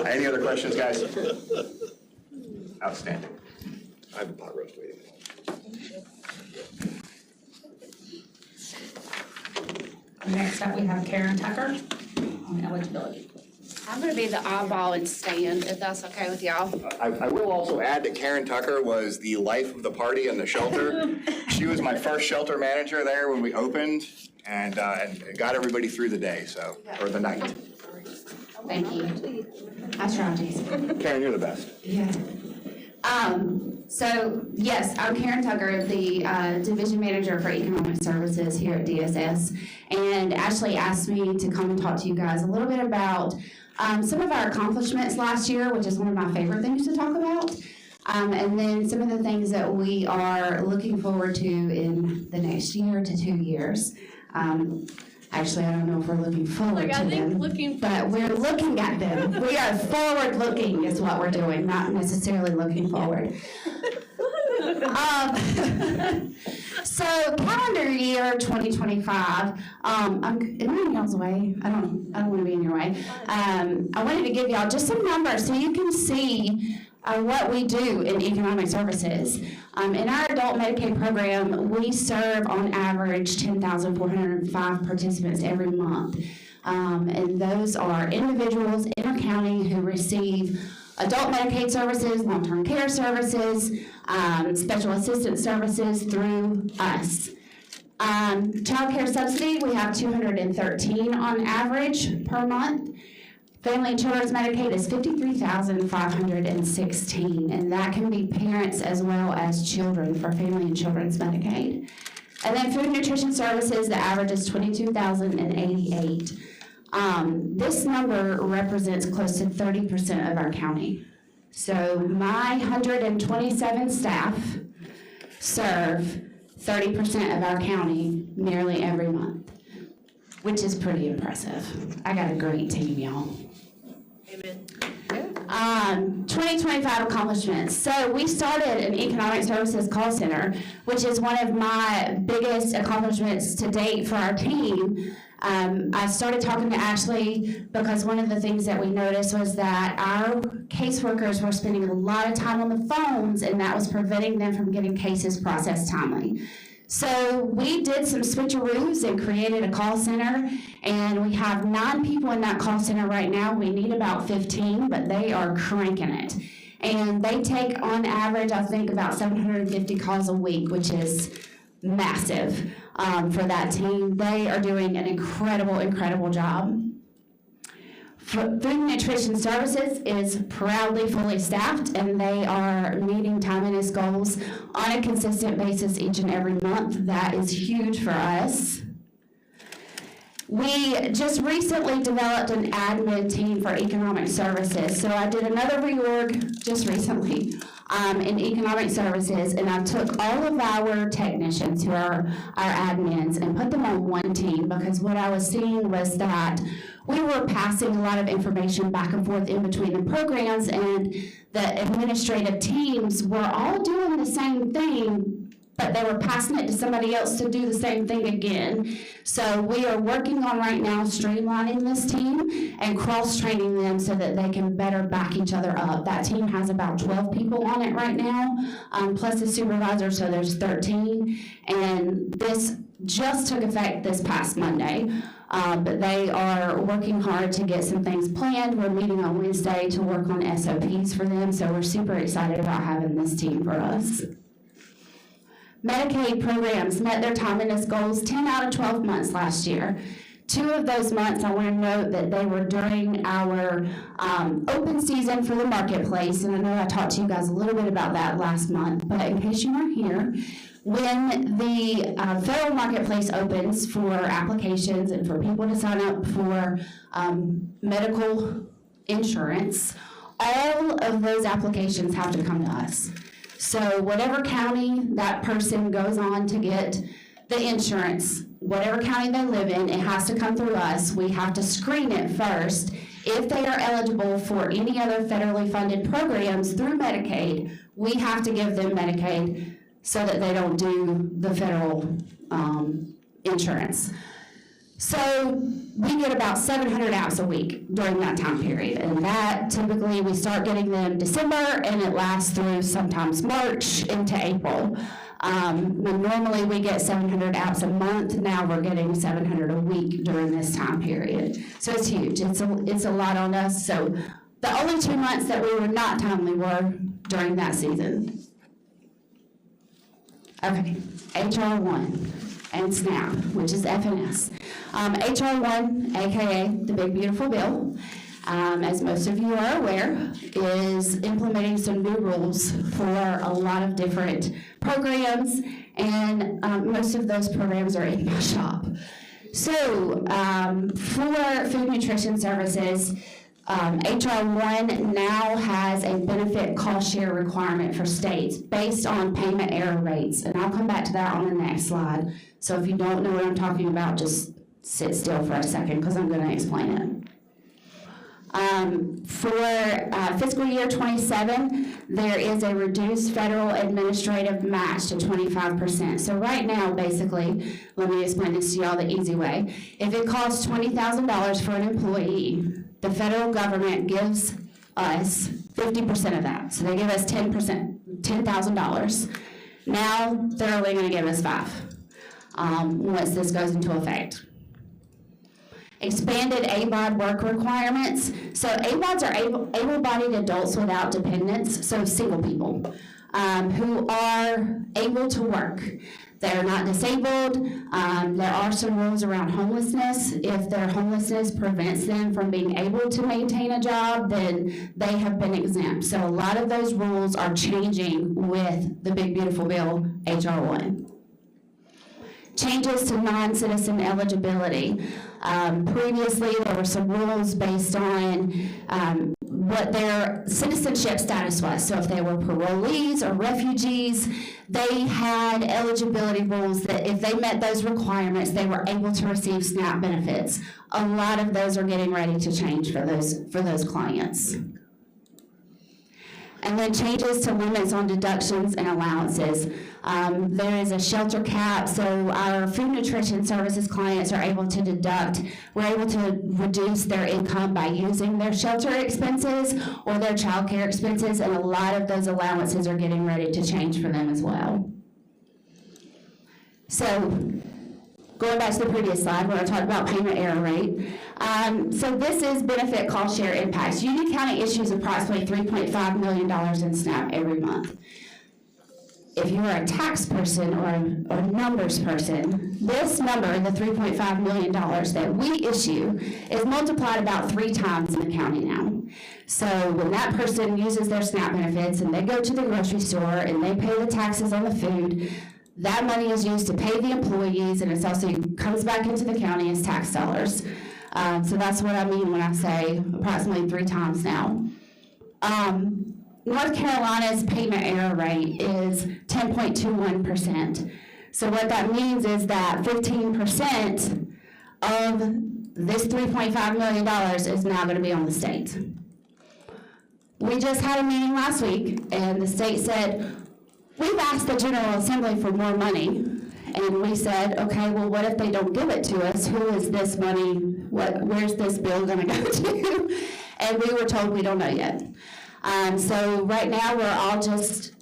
Any other questions, guys? Outstanding. I have a pot roast waiting. Next up, we have Karen Tucker on eligibility. I'm gonna be the oddball and stand, if that's okay with y'all. I will also add that Karen Tucker was the life of the party in the shelter. She was my first shelter manager there when we opened and got everybody through the day, or the night. Thank you. I tried, Jason. Karen, you're the best. Yeah. So yes, I'm Karen Tucker, the Division Manager for Economic Services here at DSS. And Ashley asked me to come and talk to you guys a little bit about some of our accomplishments last year, which is one of my favorite things to talk about. And then some of the things that we are looking forward to in the next year to 2 years. Actually, I don't know if we're looking forward to them, but we're looking at them. We are forward-looking is what we're doing, not necessarily looking forward. So calendar year 2025, am I in y'all's way? I don't want to be in your way. I wanted to give y'all just some numbers so you can see what we do in economic services. In our adult Medicaid program, we serve on average 10,405 participants every month. And those are individuals in our county who receive adult Medicaid services, long-term care services, special assistance services through us. Child care subsidy, we have 213 on average per month. Family and Children's Medicaid is 53,516, and that can be parents as well as children for Family and Children's Medicaid. And then food and nutrition services, the average is $22,088. This number represents close to 30% of our county. So my 127 staff serve 30% of our county nearly every month, which is pretty impressive. I got a great team, y'all. Amen. 2025 accomplishments. So we started an economic services call center, which is one of my biggest accomplishments to date for our team. I started talking to Ashley because one of the things that we noticed was that our caseworkers were spending a lot of time on the phones, and that was preventing them from getting cases processed timely. So we did some switcheroos and created a call center, and we have 9 people in that call center right now. We need about 15, but they are cranking it. And they take, on average, I think about 750 calls a week, which is massive for that team. They are doing an incredible job. Food and Nutrition Services is proudly fully staffed, and they are meeting timeliness goals on a consistent basis each and every month. That is huge for us. We just recently developed an admin team for economic services. So I did another reorg just recently in economic services, and I took all of our technicians who are our admins and put them on one team, because what I was seeing was that we were passing a lot of information back and forth in between the programs, and the administrative teams were all doing the same thing, but they were passing it to somebody else to do the same thing again. So we are working on right now streamlining this team and cross-training them so that they can better back each other up. That team has about 12 people on it right now, plus a supervisor, so there's 13. And this just took effect this past Monday. But they are working hard to get some things planned. We're meeting on Wednesday to work on SOPs for them, so we're super excited about having this team for us. Medicaid programs met their timeliness goals 10 out of 12 months last year. 2 of those months, I want to note that they were during our open season for the marketplace, and I know I talked to you guys a little bit about that last month, but in case you weren't here, when the federal marketplace opens for applications and for people to sign up for medical insurance, all of those applications have to come to us. So whatever county that person goes on to get the insurance, whatever county they live in, it has to come through us. We have to screen it first. If they are eligible for any other federally funded programs through Medicaid, we have to give them Medicaid so that they don't do the federal insurance. So we get about 700 apps a week during that time period, and that typically we start getting them December, and it lasts through sometimes March into April. When normally we get 700 apps a month, now we're getting 700 a week during this time period. So it's huge. It's a lot on us. So the only 2 months that we were not timely were during that season. Okay, HR1 and SNAP, which is FNS. HR1, AKA the Big Beautiful Bill, as most of you are aware, is implementing some new rules for a lot of different programs, and most of those programs are in my shop. So for food nutrition services, HR1 now has a benefit cost share requirement for states based on payment error rates, and I'll come back to that on the next slide. So if you don't know what I'm talking about, just sit still for a second because I'm going to explain it. For fiscal year 27, there is a reduced federal administrative match to 25%. So right now, basically, let me explain this to y'all the easy way. If it costs $20,000 for an employee, the federal government gives us 50% of that. So they give us 10%, $10,000. Now they're only going to give us $5,000 once this goes into effect. Expanded ABOD work requirements. So ABODs are able-bodied adults without dependents, so single people who are able to work. They're not disabled. There are some rules around homelessness. If their homelessness prevents them from being able to maintain a job, then they have been exempt. So a lot of those rules are changing with the Big Beautiful Bill, HR1. Changes to non-citizen eligibility. Previously, there were some rules based on what their citizenship status was. So if they were parolees or refugees, they had eligibility rules that if they met those requirements, they were able to receive SNAP benefits. A lot of those are getting ready to change for those clients. And then changes to limits on deductions and allowances. There is a shelter cap, so our food nutrition services clients are able to deduct, we're able to reduce their income by using their shelter expenses or their childcare expenses, and a lot of those allowances are getting ready to change for them as well. So, going back to the previous slide where I talked about payment error rate. So this is benefit cost share impacts. Union County issues approximately $3.5 million in SNAP every month. If you are a tax person or a numbers person, this number, the $3.5 million that we issue, is multiplied about 3 times in the county now. So when that person uses their SNAP benefits and they go to the grocery store and they pay the taxes on the food, that money is used to pay the employees, and it also comes back into the county as tax dollars. So that's what I mean when I say approximately 3 times now. North Carolina's payment error rate is 10.21%. So what that means is that 15% of this $3.5 million is now going to be on the state. We just had a meeting last week, and the state said, we've asked the General Assembly for more money, and we said, okay, well, what if they don't give it to us? Who is this money? Where's this bill going to go to? And we were told we don't know yet. So right now, we're all just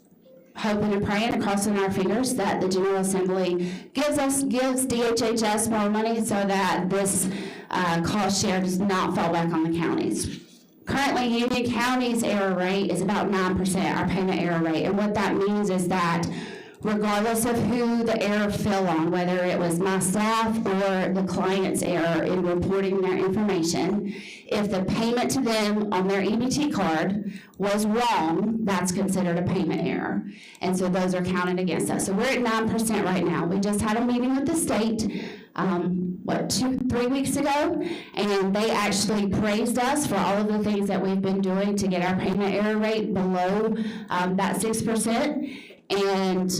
hoping and praying and crossing our fingers that the General Assembly gives DHHS more money so that this cost share does not fall back on the counties. Currently, Union County's error rate is about 9%, our payment error rate. And what that means is that regardless of who the error fell on, whether it was my staff or the client's error in reporting their information, if the payment to them on their EBT card was wrong, that's considered a payment error. And so those are counted against us. So we're at 9% right now. We just had a meeting with the state 2-3 weeks ago, and they actually praised us for all of the things that we've been doing to get our payment error rate below that 6%. And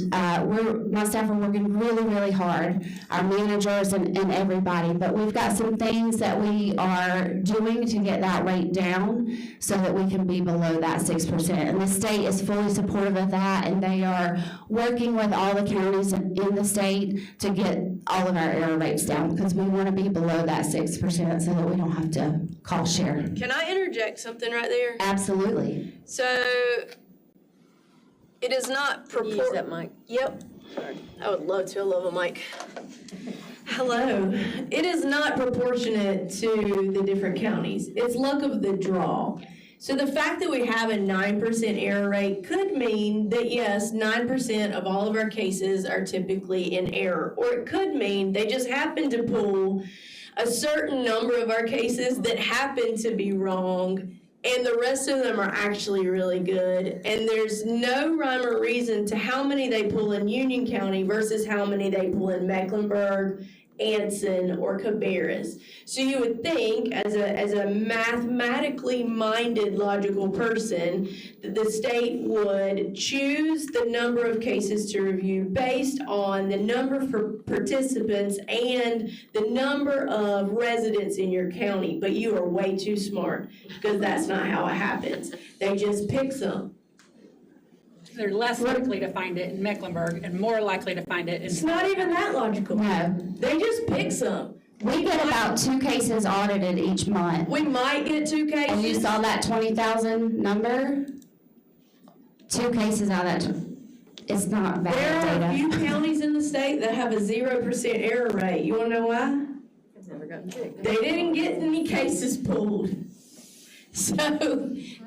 my staff are working really, really hard, our managers and everybody, but we've got some things that we are doing to get that rate down so that we can be below that 6%. And the state is fully supportive of that, and they are working with all the counties in the state to get all of our error rates down, because we want to be below that 6% so that we don't have to call share. Can I interject something right there? Absolutely. So, it is not Use that mic. Yep. I would love to. I love a mic. Hello. It is not proportionate to the different counties. It's luck of the draw. So the fact that we have a 9% error rate could mean that, yes, 9% of all of our cases are typically in error. Or it could mean they just happen to pull a certain number of our cases that happen to be wrong, and the rest of them are actually really good. And there's no rhyme or reason to how many they pull in Union County versus how many they pull in Mecklenburg, Anson, or Cabarrus. So you would think, as a mathematically minded, logical person, that the state would choose the number of cases to review based on the number of participants and the number of residents in your county. But you are way too smart, because that's not how it happens. They just pick some. They're less likely to find it in Mecklenburg and more likely to find it in... It's not even that logical. No. They just pick some. We get about 2 cases audited each month. We might get 2 cases. And you saw that 20,000 number? 2 cases out of that. It's not bad There data. are a few counties in the state that have a 0% error rate. You wanna know why? It's never gotten picked. They didn't get any cases pulled. So,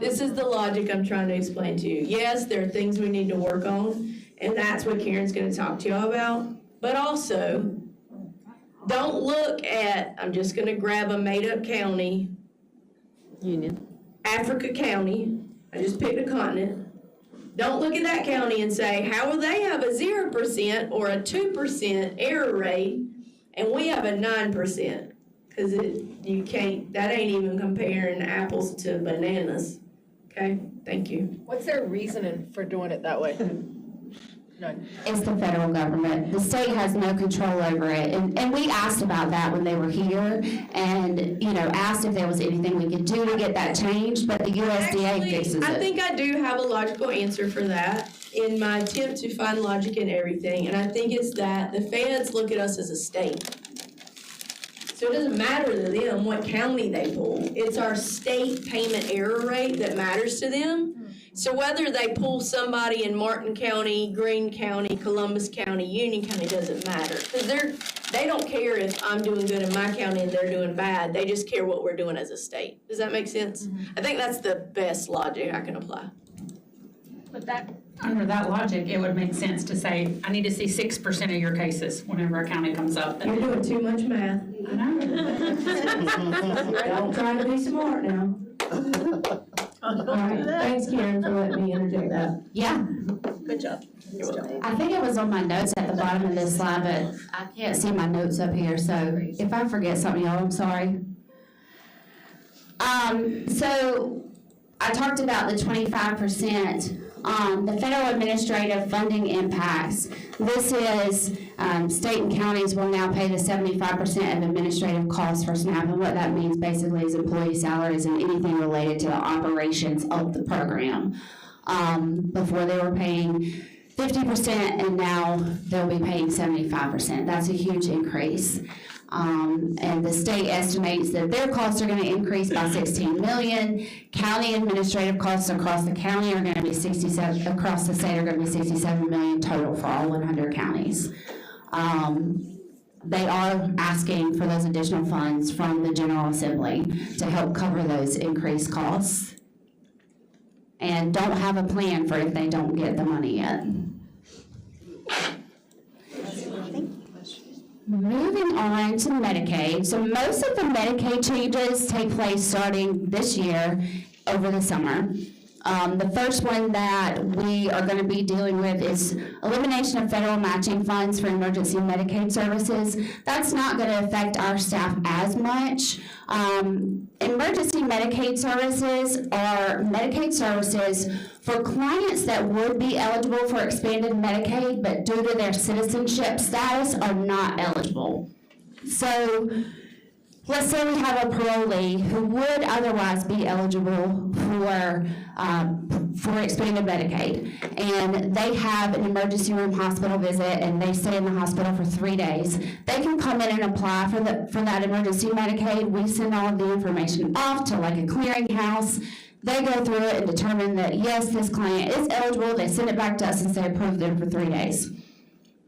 this is the logic I'm trying to explain to you. Yes, there are things we need to work on, and that's what Karen's gonna talk to y'all about. But also, don't look at, I'm just gonna grab a made-up county, Union. Africa County, I just picked a continent, Don't look at that county and say, how will they have a 0% or a 2% error rate and we have a 9%? Because you can't, that ain't even comparing apples to bananas. Okay, thank you. What's their reasoning for doing it that way? None. It's the federal government. The state has no control over it. And we asked about that when they were here and, asked if there was anything we could do to get that changed, but the USDA fixes it. I think I do have a logical answer for that in my attempt to find logic in everything. And I think it's that the feds look at us as a state. So it doesn't matter to them what county they pull. It's our state payment error rate that matters to them. So whether they pull somebody in Martin County, Greene County, Columbus County, Union County, doesn't matter. Because they don't care if I'm doing good in my county and they're doing bad. They just care what we're doing as a state. Does that make sense? I think that's the best logic I can apply. But under that logic, it would make sense to say, I need to see 6% of your cases whenever a county comes up. You're doing too much math. I know. Don't try to be smart now. All right, thanks Karen for letting me interject that. Yeah. Good job. I think it was on my notes at the bottom of this slide, but I can't see my notes up here, so if I forget something, y'all, I'm sorry. So I talked about the 25%. The federal administrative funding impacts. This is state and counties will now pay the 75% of administrative costs for SNAP, and what that means basically is employee salaries and anything related to the operations of the program. Before they were paying 50%, and now they'll be paying 75%. That's a huge increase. And the state estimates that their costs are going to increase by $16 million. County administrative costs across the county are going to be across the state are going to be $67 million total for all 100 counties. They are asking for those additional funds from the General Assembly to help cover those increased costs, and don't have a plan for if they don't get the money yet. Moving on to Medicaid. So most of the Medicaid changes take place starting this year over the summer. The first one that we are going to be dealing with is elimination of federal matching funds for emergency Medicaid services. That's not going to affect our staff as much. Emergency Medicaid services are Medicaid services for clients that would be eligible for expanded Medicaid, but due to their citizenship status are not eligible. So let's say we have a parolee who would otherwise be eligible for expanded Medicaid, and they have an emergency room hospital visit and they stay in the hospital for 3 days. They can come in and apply for that emergency Medicaid. We send all of the information off to like a clearinghouse. They go through it and determine that yes, this client is eligible. They send it back to us and say approve them for 3 days.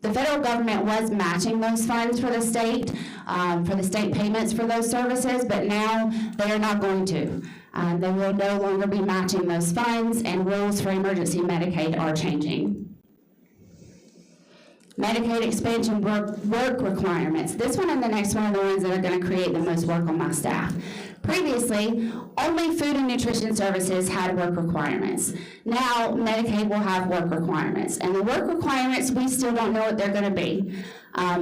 The federal government was matching those funds for the state payments for those services, but now they are not going to. They will no longer be matching those funds, and rules for emergency Medicaid are changing. Medicaid expansion work requirements. This one and the next one are the ones that are going to create the most work on my staff. Previously, only food and nutrition services had work requirements. Now, Medicaid will have work requirements. And the work requirements, we still don't know what they're going to be.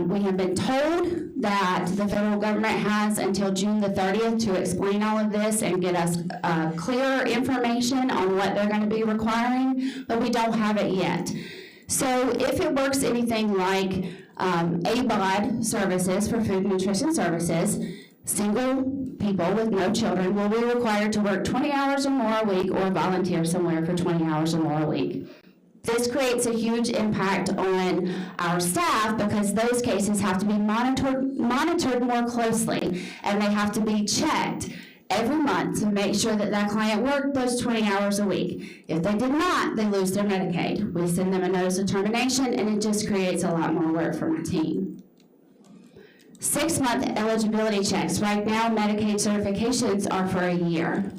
We have been told that the federal government has until June the 30th to explain all of this and get us clearer information on what they're going to be requiring, but we don't have it yet. So if it works anything like ABOD services for food and nutrition services, single people with no children will be required to work 20 hours or more a week or volunteer somewhere for 20 hours or more a week. This creates a huge impact on our staff because those cases have to be monitored more closely, and they have to be checked every month to make sure that that client worked those 20 hours a week. If they did not, they lose their Medicaid. We send them a notice of termination, and it just creates a lot more work for my team. 6-month eligibility checks. Right now, Medicaid certifications are for a year.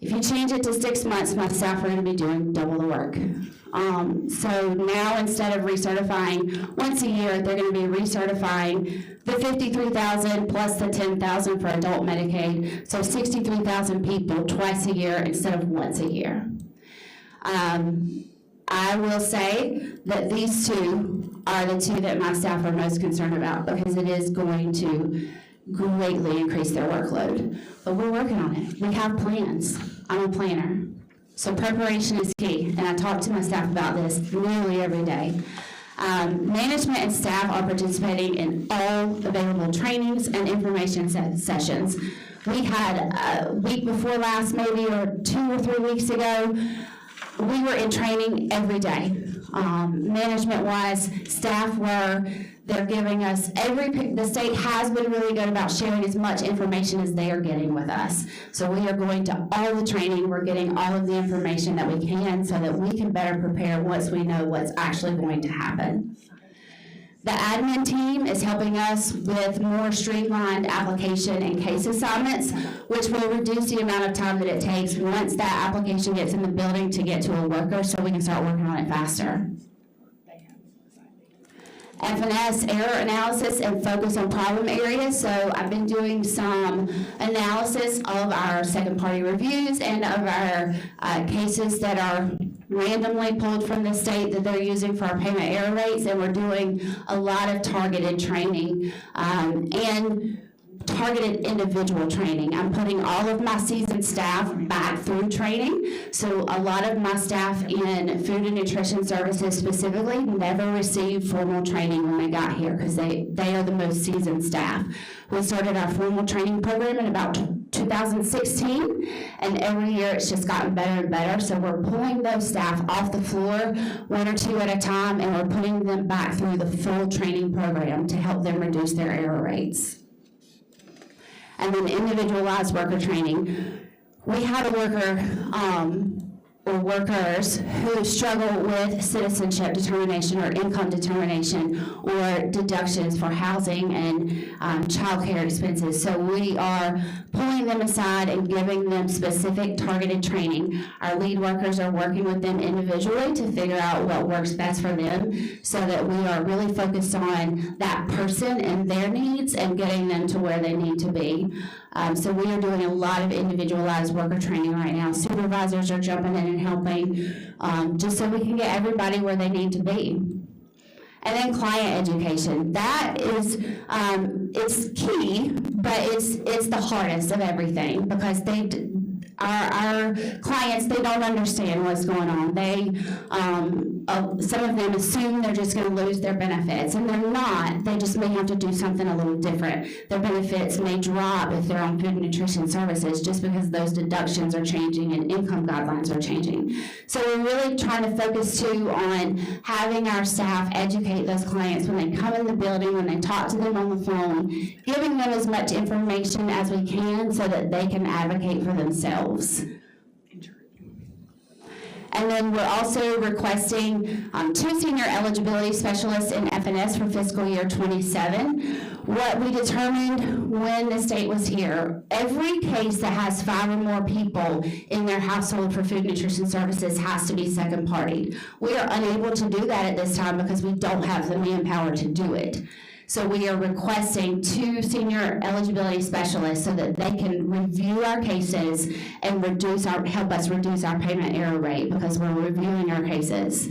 If you change it to 6 months, my staff are going to be doing double the work. So now, instead of recertifying once a year, they're going to be recertifying the 53,000 plus the 10,000 for adult Medicaid. So 63,000 people twice a year instead of once a year. I will say that these two are the two that my staff are most concerned about because it is going to greatly increase their workload. But we're working on it. We have plans. I'm a planner. So preparation is key, and I talk to my staff about this nearly every day. Management and staff are participating in all available trainings and information sessions. We had a week before last, maybe, or 2 or 3 weeks ago, we were in training every day. Management-wise, staff were, they're giving us the state has been really good about sharing as much information as they are getting with us. So we are going to all the training, we're getting all of the information that we can so that we can better prepare once we know what's actually going to happen. The admin team is helping us with more streamlined application and case assignments, which will reduce the amount of time that it takes once that application gets in the building to get to a worker so we can start working on it faster. F&S, error analysis and focus on problem areas. So I've been doing some analysis of our second-party reviews and of our cases that are randomly pulled from the state that they're using for our payment error rates, and we're doing a lot of targeted training and targeted individual training. I'm putting all of my seasoned staff back through training. So a lot of my staff in food and nutrition services specifically never received formal training when they got here because they are the most seasoned staff. We started our formal training program in about 2016, and every year it's just gotten better and better. So we're pulling those staff off the floor 1 or 2 at a time, and we're putting them back through the full training program to help them reduce their error rates. And then individualized worker training. We had a worker or workers who struggle with citizenship determination or income determination or deductions for housing and child care expenses. So we are pulling them aside and giving them specific targeted training. Our lead workers are working with them individually to figure out what works best for them so that we are really focused on that person and their needs and getting them to where they need to be. So we are doing a lot of individualized worker training right now. Supervisors are jumping in and helping just so we can get everybody where they need to be. And then client education. That is, it's key, but it's the hardest of everything because our clients, they don't understand what's going on. They, some of them assume they're just going to lose their benefits, and they're not. They just may have to do something a little different. Their benefits may drop if they're on food and nutrition services just because those deductions are changing and income guidelines are changing. So we're really trying to focus too on having our staff educate those clients when they come in the building, when they talk to them on the phone, giving them as much information as we can so that they can advocate for themselves. And then we're also requesting 2 senior eligibility specialists in F&S for fiscal year 27. What we determined when the state was here, every case that has 5 or more people in their household for food nutrition services has to be second partied. We are unable to do that at this time because we don't have the manpower to do it. So we are requesting 2 senior eligibility specialists so that they can review our cases and help us reduce our payment error rate because we're reviewing our cases.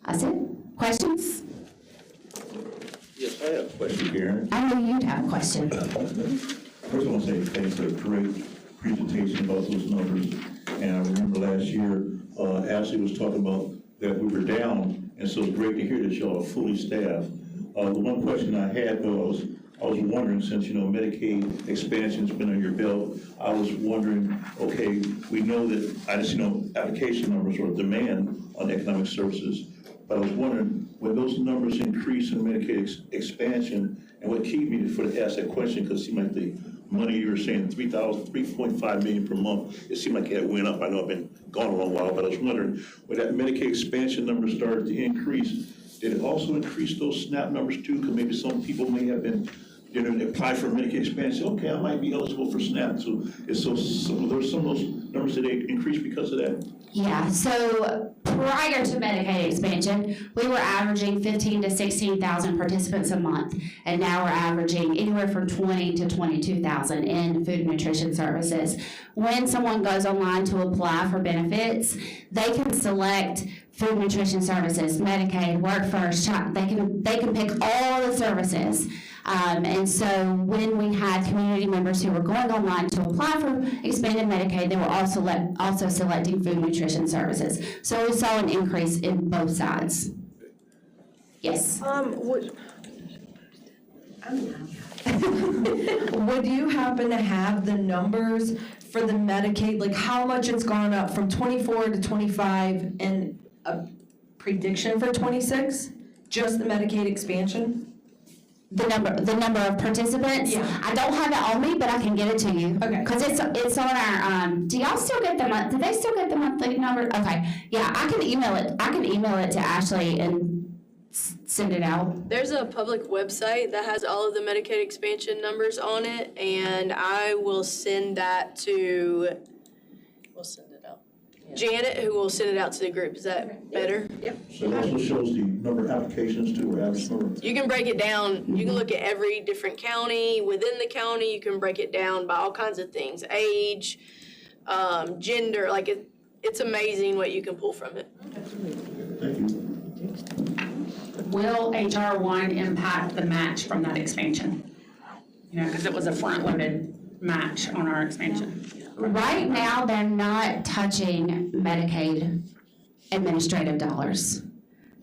That's it. Questions? Yes, I have a question, Karen. I knew you'd have a question. First, I want to say thanks for a great presentation about those numbers. And I remember last year, Ashley was talking about that we were down, and so it's great to hear that y'all are fully staffed. The one question I had though, I was wondering, since Medicaid expansion's been on your belt, I was wondering, okay, we know that I just application numbers or demand on economic services, but I was wondering when those numbers increase in Medicaid expansion, and what keep me to ask that question because it seemed like the money you were saying, 3.5 million per month, it seemed like it went up. I know I've been gone a long while, but I was wondering, when that Medicaid expansion number started to increase, did it also increase those SNAP numbers too? Because maybe some people may have been, apply for Medicaid expansion, okay, I might be eligible for SNAP. So there's some of those numbers that they increased because of that? Yeah, so prior to Medicaid expansion, we were averaging 15 to 16,000 participants a month, and now we're averaging anywhere from 20 to 22,000 in food and nutrition services. When someone goes online to apply for benefits, they can select food and nutrition services, Medicaid, Work First, they can pick all the services. And so when we had community members who were going online to apply for expanded Medicaid, they were also selecting food and nutrition services. So we saw an increase in both sides. Yes. Would you happen to have the numbers for the Medicaid, like how much it's gone up from 24 to 25 and a prediction for 26? Just the Medicaid expansion? The number of participants? Yeah. I don't have it on me, but I can get it to you. Okay. Because it's on our, do y'all still get do they still get the monthly number? Okay, yeah, I can email it to Ashley and send it out. There's a public website that has all of the Medicaid expansion numbers on it, and I will send that to, we'll send it out. Janet, who will send it out to the group. Is that better? Yep. So it also shows the number of applications to or average number. You can break it down. You can look at every different county. Within the county, you can break it down by all kinds of things. Age, gender, like it's amazing what you can pull from it. Thank you. Will HR 1 impact the match from that expansion? Because it was a front-loaded match on our expansion. Right now, they're not touching Medicaid administrative dollars,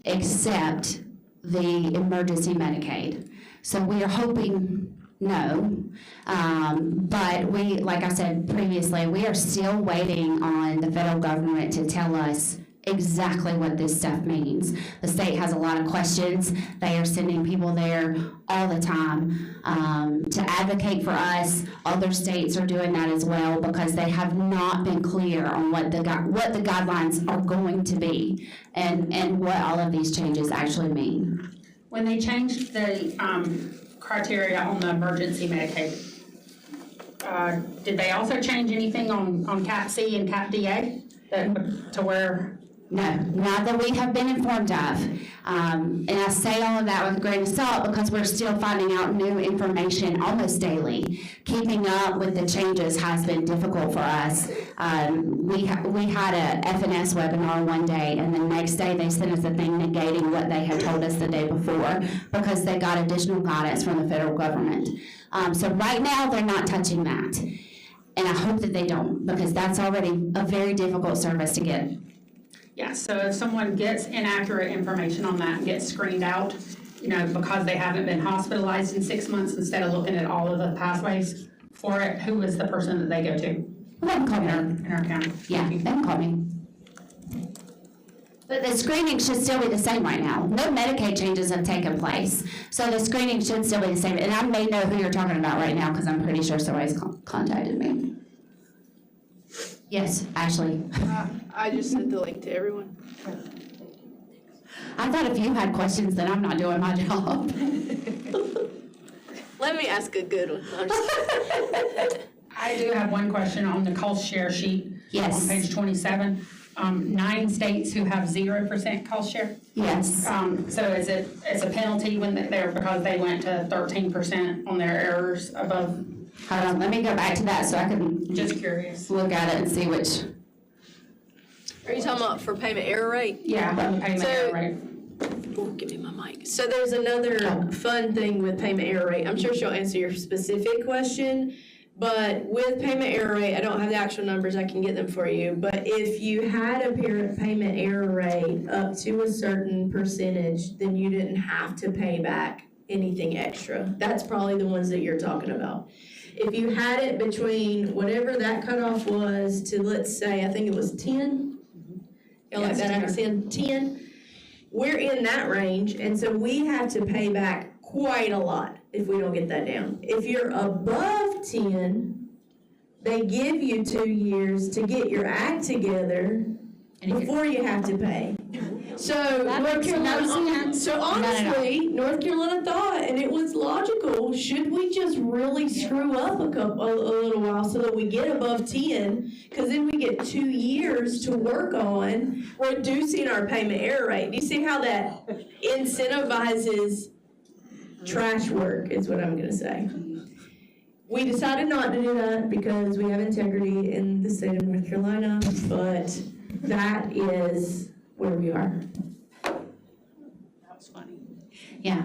except the emergency Medicaid. So we are hoping no, but like I said previously, we are still waiting on the federal government to tell us exactly what this stuff means. The state has a lot of questions. They are sending people there all the time to advocate for us. Other states are doing that as well because they have not been clear on what the guidelines are going to be and what all of these changes actually mean. When they changed the criteria on the emergency Medicaid, did they also change anything on Cap C and Cap DA to where? No, not that we have been informed of. And I say all of that with a grain of salt because we're still finding out new information almost daily. Keeping up with the changes has been difficult for us. We had a FNS webinar one day, and the next day they sent us a thing negating what they had told us the day before because they got additional guidance from the federal government. So right now, they're not touching that. And I hope that they don't, because that's already a very difficult service to get. Yeah, so if someone gets inaccurate information on that and gets screened out, because they haven't been hospitalized in 6 months, instead of looking at all of the pathways for it, who is the person that they go to? They can call me. In our county. Yeah, they can call me. But the screening should still be the same right now. No Medicaid changes have taken place. So the screening should still be the same. And I may know who you're talking about right now because I'm pretty sure somebody's contacted me. Yes, Ashley. I just sent the link to everyone. I thought if you had questions, then I'm not doing my job. Let me ask a good one. I'm just I do have one question on the cost share sheet. Yes. On page 27. 9 states who have 0% cost share. Yes. So is it a penalty when they're because they went to 13% on their errors above? Hold on, let me go back to that so I can Just curious. look at it and see which. Are you talking about for payment error rate? Yeah, payment error rate. Oh, give me my mic. So there's another fun thing with payment error rate. I'm sure she'll answer your specific question, but with payment error rate, I don't have the actual numbers. I can get them for you. But if you had a payment error rate up to a certain percentage, then you didn't have to pay back anything extra. That's probably the ones that you're talking about. If you had it between whatever that cutoff was to, let's say, I think it was 10. Y'all like that accent? 10. We're in that range, and so we have to pay back quite a lot if we don't get that down. If you're above 10, they give you 2 years to get your act together before you have to pay. So That North makes a lot of Carolina, sense. so No. honestly, North Carolina thought, and it was logical, should we just really screw up a little while so that we get above 10? Because then we get 2 years to work on reducing our payment error rate. Do you see how that incentivizes trash work, is what I'm gonna say. We decided not to do that because we have integrity in the state of North Carolina, but that is where we are. That was funny. Yeah,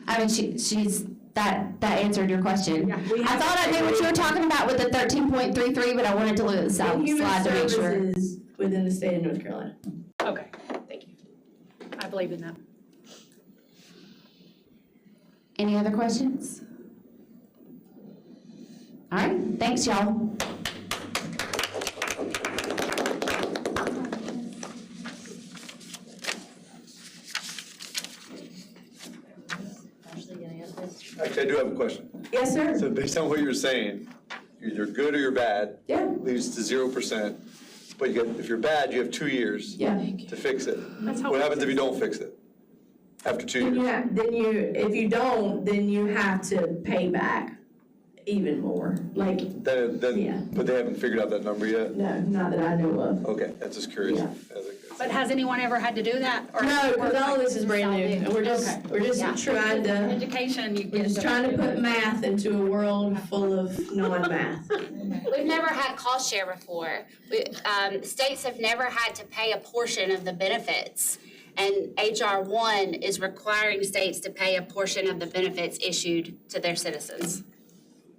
I mean, she's, that answered your question. Yeah. I thought I knew what you were talking about with the 13.33, but I wanted to look at the And human slide to make sure. services within the state of North Carolina. Okay, thank you. I believe in that. Any other questions? All right, thanks, y'all. Actually, I do have a question. Yes, sir? So based on what you're saying, you're either good or you're bad. Yeah. Leads to 0%. But if you're bad, you have 2 years Yeah. to fix it. That's how What it happens if is. you don't fix it? After 2 years? If you don't, then you have to pay back even more. Like, yeah. But they haven't figured out that number yet? no, not that I know of. Okay, that's just curious. Yeah. But has anyone ever had to do that? Or No, because all of this is brand new, and we're just Yeah. trying to, Education, you we're get. just trying to put math into a world full of non-math. We've never had cost share before. States have never had to pay a portion of the benefits. And HR 1 is requiring states to pay a portion of the benefits issued to their citizens.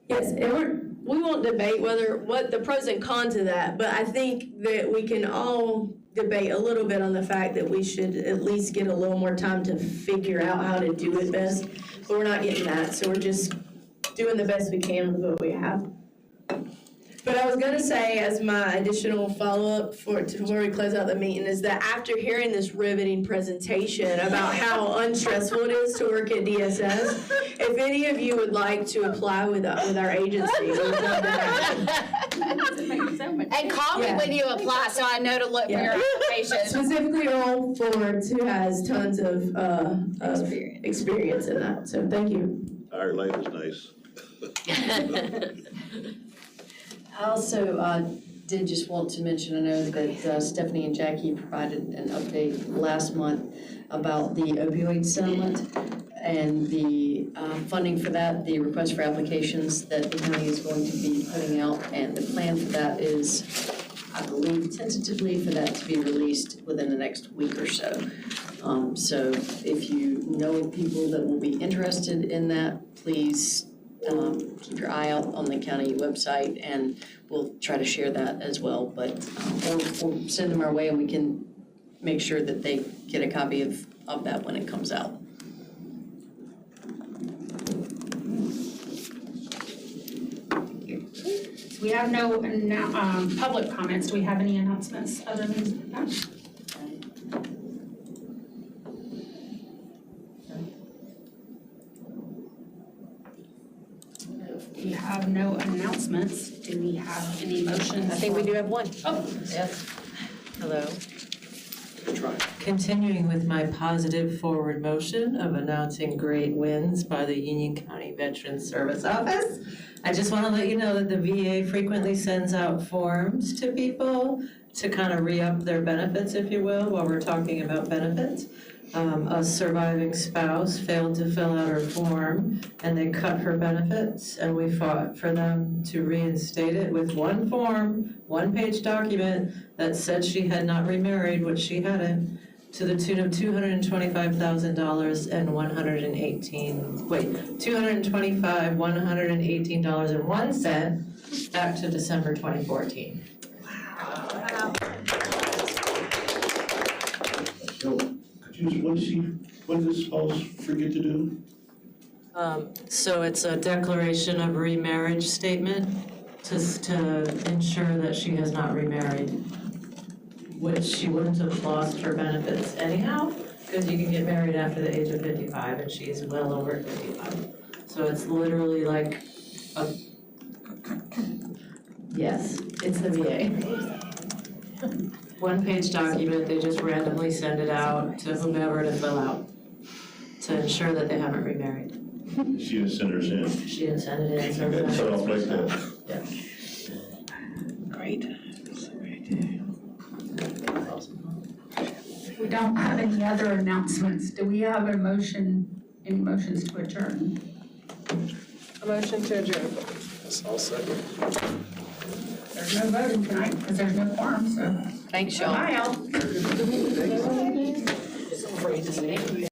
Yes, and we won't debate what the pros and cons of that, but I think that we can all debate a little bit on the fact that we should at least get a little more time to figure out how to do it best, but we're not getting that, so we're just doing the best we can with what we have. But I was gonna say, as my additional follow-up before we close out the meeting, is that after hearing this riveting presentation about how unstressful it is to work at DSS, if any of you would like to apply with our agency, we'd love to have you. And call me when you apply, so I know to look for your application. Specifically Earl Fords, who has tons of experience in that, so thank you. Our life is nice. I also did just want to mention, I know that Stephanie and Jackie provided an update last month about the opioid settlement and the funding for that, the request for applications that the county is going to be putting out, and the plan for that is, I believe, tentatively for that to be released within the next week or so. So if you know of people that will be interested in that, please keep your eye out on the county website, and we'll try to share that as well. But or send them our way, and we can make sure that they get a copy of that when it comes out. So we have no public comments. Do we have any announcements other than that? We have no announcements. Do we have any motions? I think we do have one. Oh, Yes. Hello. Continuing with my positive forward motion of announcing great wins by the Union County Veterans Service Office, I just want to let you know that the VA frequently sends out forms to people to kind of re-up their benefits, if you will, while we're talking about benefits. A surviving spouse failed to fill out her form, and they cut her benefits, and we fought for them to reinstate it with one form, one-page document that said she had not remarried, which she hadn't, to the tune of $225,000 and $118.01 back to December 2014. So, what did this spouse forget to do? So it's a declaration of remarriage statement to ensure that she has not remarried, which she wouldn't have lost her benefits anyhow, because you can get married after the age of 55, and she's well over 55. So it's literally like a, yes, it's the VA. one-page document, they just randomly send it out to whomever to fill out to ensure that they haven't remarried. She didn't send hers in. She didn't send it in, so. Cut off like that. Yeah. Great. We don't have any other announcements. Do we have any motions to adjourn? A motion to adjourn. I'll second. There's no voting tonight because there's no quorum, so. Thanks, y'all. Bye, y'all. Thanks.